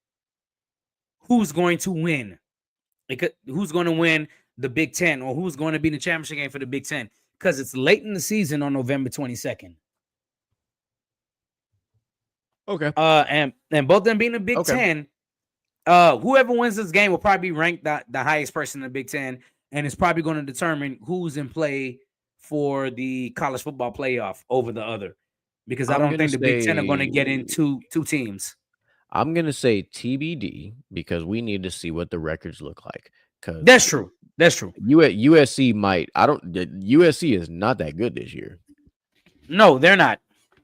who's going to win, who's going to win the Big Ten, or who's going to be in the championship game for the Big Ten, because it's late in the season on November 22nd.
Okay.
And both them being the Big Ten, whoever wins this game will probably be ranked the highest person in the Big Ten, and it's probably going to determine who's in play for the college football playoff over the other, because I don't think the Big Ten are going to get into 2 teams.
I'm going to say TBD, because we need to see what the records look like.
That's true.
USC USC is not that good this year.
No, they're not.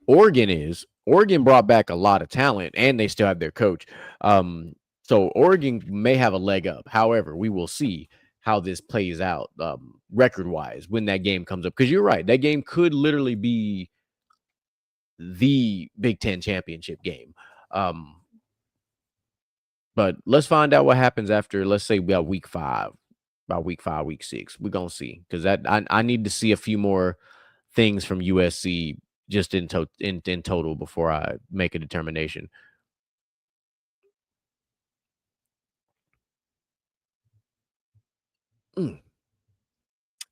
Oregon is. Oregon brought back a lot of talent, and they still have their coach. So Oregon may have a leg up. However, we will see. how this plays out record wise when that game comes up. Because you're right, that game could literally be the Big Ten championship game. But let's find out what happens after, let's say, about week 5, week 6. We're gonna see, because that I need to see a few more things from USC just in total before I make a determination.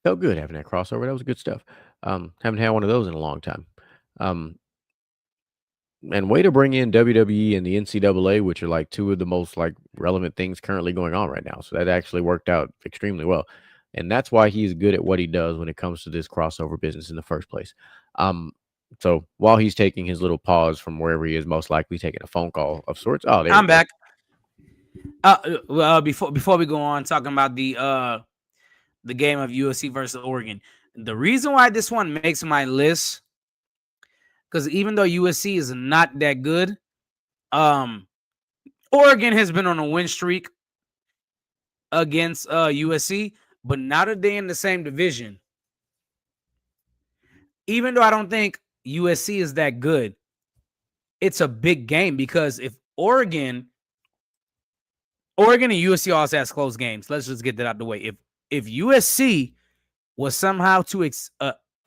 Felt good having that crossover. That was good stuff. Haven't had one of those in a long time. And way to bring in WWE and the NCAA, which are like two of the most like relevant things currently going on right now. So that actually worked out extremely well. And that's why he's good at what he does when it comes to this crossover business in the first place. So while he's taking his little pause from wherever he is, most likely taking a phone call of sorts. Oh, there
I'm
you go.
back. Before we go on talking about the game of USC versus Oregon, the reason why this one makes my list, because even though USC is not that good, Oregon has been on a win streak against USC, but now that they're in the same division, even though I don't think USC is that good, it's a big game, because if Oregon and USC also has close games. Let's just get that out of the way. If USC was somehow to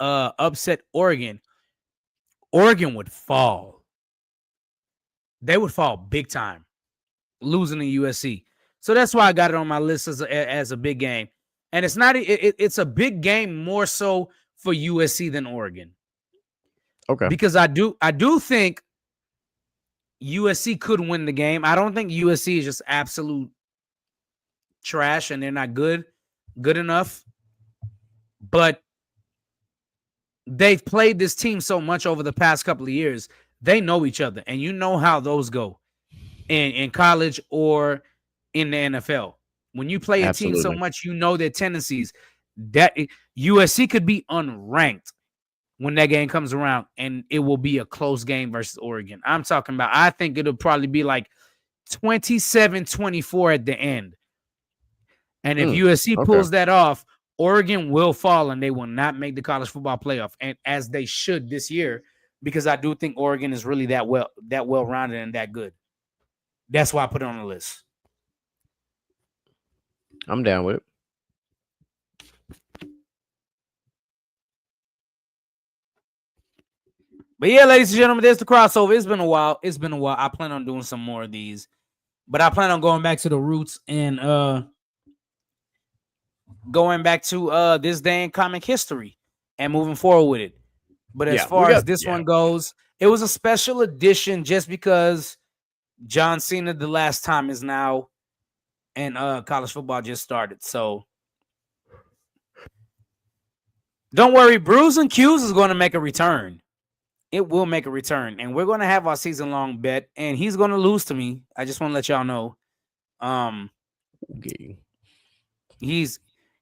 upset Oregon would fall. They would fall big time, losing to USC. So that's why I got it on my list as a big game. And it's not. It's a big game more so for USC than Oregon.
Okay.
Because I do think USC could win the game. I don't think USC is just absolute trash and they're not good enough. But they've played this team so much over the past couple of years. They know each other, and you know how those go in college or in the NFL. When you play a team so much, you know their tendencies. That USC could be unranked when that game comes around, and it will be a close game versus Oregon. I'm talking about, I think it'll probably be like 27-24 at the end. And if USC pulls that off, Oregon will fall and they will not make the college football playoff, and as they should this year, because I do think Oregon is really that well-rounded and that good. That's why I put it on the list.
I'm down with it.
But yeah, ladies and gentlemen, there's the crossover. It's been a while. I plan on doing some more of these, but I plan on going back to the roots and going back to this day in comic history and moving forward with it. But as far as this one goes, it was a special edition just because John Cena the last time is now, and college football just started. So don't worry, Brews and Q's is going to make a return. It will make a return, and we're going to have our season-long bet, and he's going to lose to me. I just want to let y'all know.
Okay.
He's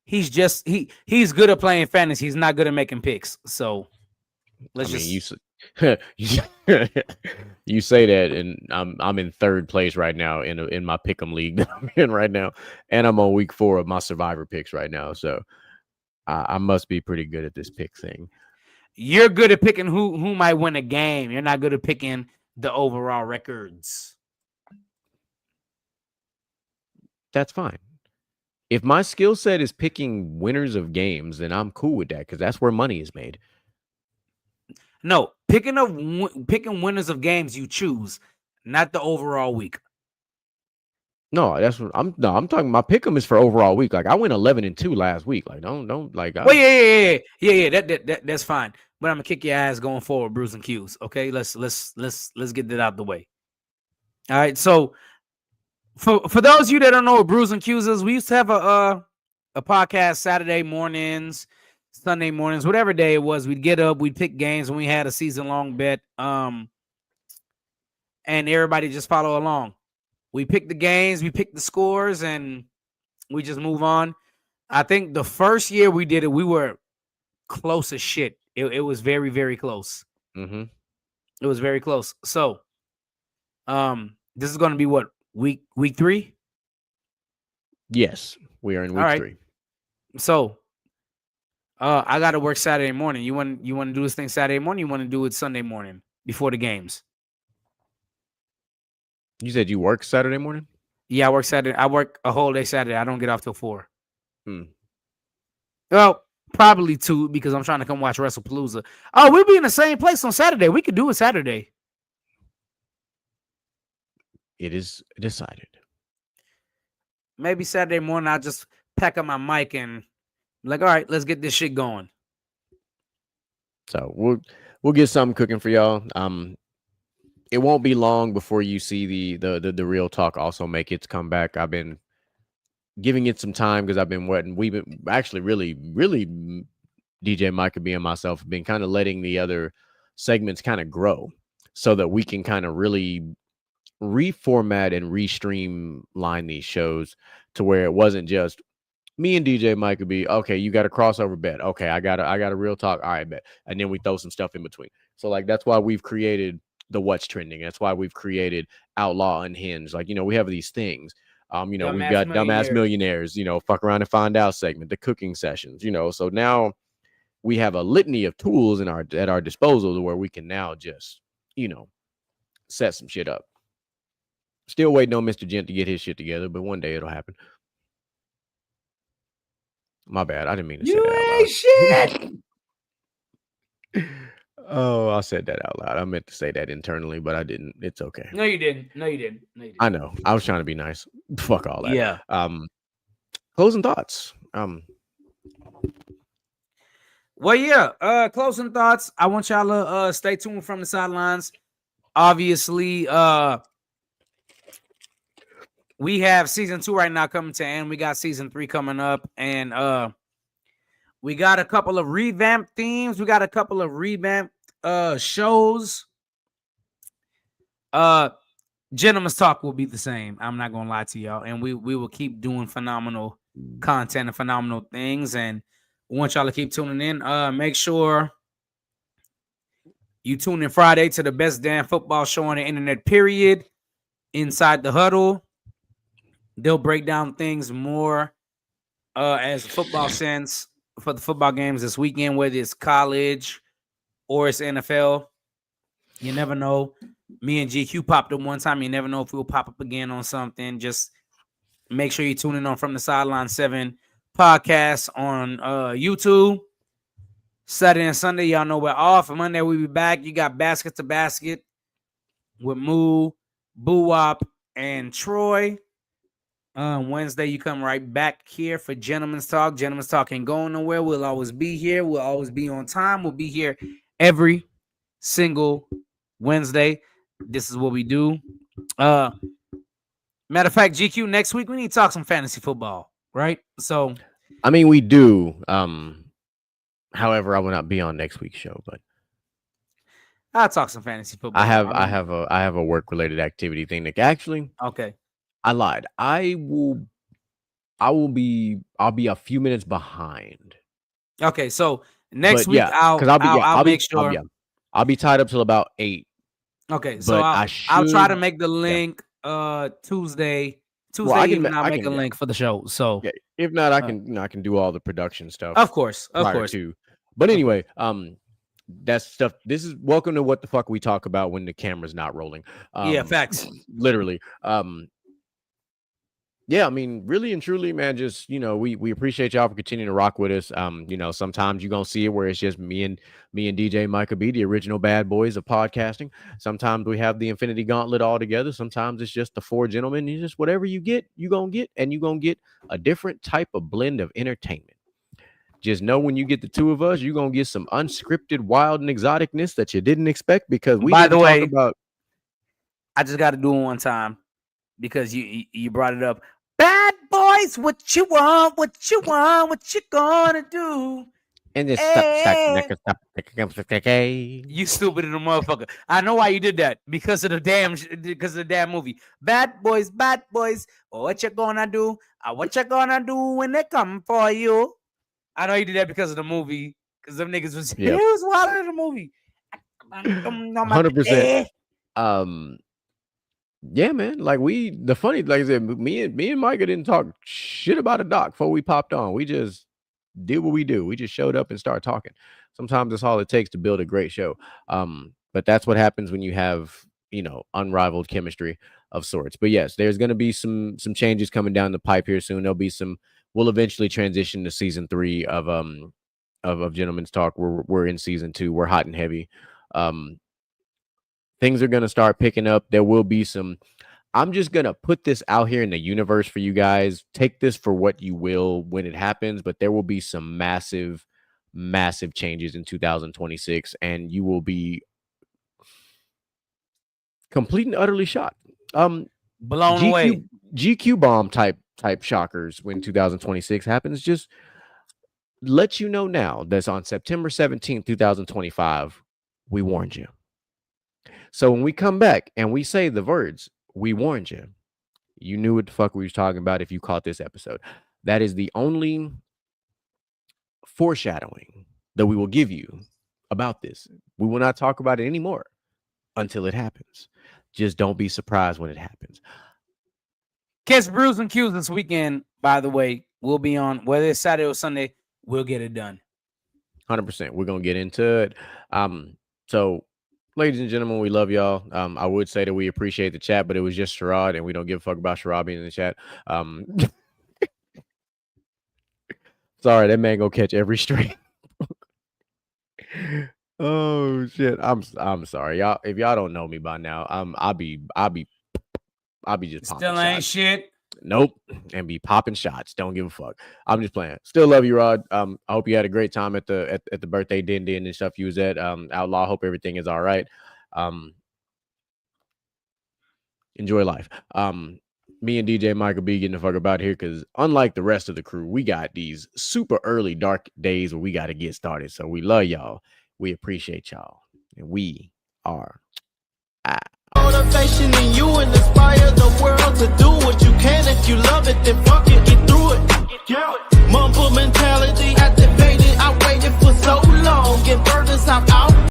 good at playing fantasy. He's not good at making picks. So you
say that, and I'm in third place right now in my pick'em league that I'm in right now, and I'm on week 4 of my survivor picks right now. So I must be pretty good at this pick thing.
You're good at picking who might win a game. You're not good at picking the overall records.
That's fine. If my skill set is picking winners of games, then I'm cool with that, because that's where money is made.
No, picking winners of games you choose, not the overall week.
No, that's what I'm talking. My pick'em is for overall week. Like I went 11-2 last week. Like don't like.
Well, yeah. That's fine. But I'm gonna kick your ass going forward, Brews and Q's. Okay, let's get that out of the way. All right. So for those of you that don't know what Brews and Q's is, we used to have a podcast Saturday mornings, Sunday mornings, whatever day it was. We'd get up, we'd pick games, and we had a season-long bet. And everybody just follow along. We pick the games, we pick the scores, and we just move on. I think the first year we did it, we were close as shit. It was very, very close.
Mm-hmm.
It was very close. So, this is going to be what, week 3?
Yes, we are in week 3.
So, I got to work Saturday morning. You want to do this thing Saturday morning? You want to do it Sunday morning before the games?
You said you work Saturday morning?
Yeah, I work Saturday. I work a whole day Saturday. I don't get off till 4.
Hmm.
Well, probably 2 because I'm trying to come watch WrestlePalooza. Oh, we'll be in the same place on Saturday. We could do it Saturday.
It is decided.
Maybe Saturday morning I'll just pack up my mic and like, all right, let's get this shit going.
So we'll get something cooking for y'all. It won't be long before you see the real talk also make its comeback. I've been giving it some time because I've been waiting. We've been actually really DJ Micah and myself have been kind of letting the other segments kind of grow so that we can kind of really reformat and restreamline these shows to where it wasn't just me and DJ Mike be okay. You got a crossover bet. Okay, I got a real talk. All right, bet. And then we throw some stuff in between. So like that's why we've created the what's trending. That's why we've created Outlaw Unhinged. Like we have these things. We've
Dumbass
got Dumbass
millionaires.
Millionaires. Fuck around and find out segment, the cooking sessions. So now we have a litany of tools at our disposal to where we can now just set some shit up. Still waiting on Mr. Gent to get his shit together, but one day it'll happen. My bad. I didn't mean to say that out
You
loud. Oh, I said that out loud. I meant to say that internally, but I didn't. It's okay.
No, you didn't. No, you didn't. No, you didn't.
I know. I was trying to be nice. Fuck all that.
Yeah.
Closing thoughts.
Well, yeah. Closing thoughts. I want y'all to stay tuned from the sidelines. Obviously, we have season 2 right now coming to end. We got season 3 coming up, and we got a couple of revamped themes. We got a couple of revamped shows. Gentleman's Talk will be the same. I'm not gonna lie to y'all, and we will keep doing phenomenal content and phenomenal things. And we want y'all to keep tuning in. Make sure you tune in Friday to the best damn football show on the internet. Period. Inside the Huddle. They'll break down things more as football sense for the football games this weekend, whether it's college or it's NFL. You never know. Me and GQ popped up one time. You never know if we'll pop up again on something. Just make sure you tune in on From the Sideline 7 podcast on YouTube. Saturday and Sunday, y'all know we're off. Monday, we'll be back. You got Basket to Basket with Moo, Boo Wop, and Troy. Wednesday, you come right back here for Gentleman's Talk. Gentleman's Talk ain't going nowhere. We'll always be here. We'll always be on time. We'll be here every single Wednesday. This is what we do. Matter of fact, GQ, next week we need to talk some fantasy football, right? So,
I mean, we do. However, I will not be on next week's show, but
I'll talk some fantasy football.
I have a work related activity thing that actually.
Okay.
I lied. I'll be a few minutes behind.
Okay, so next week I'll make sure
I'll be tied up till about 8.
Okay, so I'll try to make the link Tuesday evening. I'll make a link for the show. So
if not, I can do all the production stuff.
Of course.
Too. But anyway, that's stuff. This is welcome to what the fuck we talk about when the camera's not rolling.
Yeah, facts.
Literally. Yeah, I mean, really and truly, man, just, we appreciate y'all for continuing to rock with us. Sometimes you're going to see it where it's just me and DJ Micah B, the original bad boys of podcasting. Sometimes we have the Infinity Gauntlet all together. Sometimes it's just the 4 gentlemen. You just whatever you get, you're going to get, and you're going to get a different type of blend of entertainment. Just know when you get the 2 of us, you're going to get some unscripted, wild, and exoticness that you didn't expect because we didn't talk about.
I just got to do it one time because you brought it up. Bad boys, what you want, what you gonna do?
And just stop.
You stupid little motherfucker. I know why you did that. Because of the damn movie. Bad boys, what you gonna do? What you gonna do when they come for you? I know you did that because of the movie. Because them niggas was he was wild in the movie.
100%. Yeah, man. Like the funny, like I said, me and Micah didn't talk shit about a doc before we popped on. We just did what we do. We just showed up and started talking. Sometimes that's all it takes to build a great show. But that's what happens when you have, unrivaled chemistry of sorts. But yes, there's going to be some changes coming down the pipe here soon. There'll be some. We'll eventually transition to season 3 of Gentlemen's Talk. We're in season 2. We're hot and heavy. Things are going to start picking up. There will be some. I'm just going to put this out here in the universe for you guys. Take this for what you will when it happens, but there will be some massive, massive changes in 2026, and you will be complete and utterly shocked.
Blown away.
GQ bomb type shockers when 2026 happens. Just let you know now that's on September 17th, 2025. We warned you. So when we come back and we say the words, we warned you, you knew what the fuck we was talking about if you caught this episode. That is the only foreshadowing that we will give you about this. We will not talk about it anymore until it happens. Just don't be surprised when it happens.
Catch Brews and Q's this weekend, by the way. We'll be on, whether it's Saturday or Sunday, we'll get it done.
100%. We're going to get into it. So, ladies and gentlemen, we love y'all. I would say that we appreciate the chat, but it was just Sherrod, and we don't give a fuck about Sherrod being in the chat. Sorry, that man gonna catch every string. Oh shit. I'm sorry. Y'all, if y'all don't know me by now, I'll be just popping
still ain't
shots.
shit.
Nope. And be popping shots. Don't give a fuck. I'm just playing. Still love you, Rod. I hope you had a great time at the birthday din and stuff you was at. Outlaw, hope everything is all right. Enjoy life. Me and DJ Michael B getting the fuck about here because unlike the rest of the crew, we got these super early dark days where we got to get started. So we love y'all. We appreciate y'all. And we are out.
Motivation in you and inspire the world to do what you can. If you love it, then fuck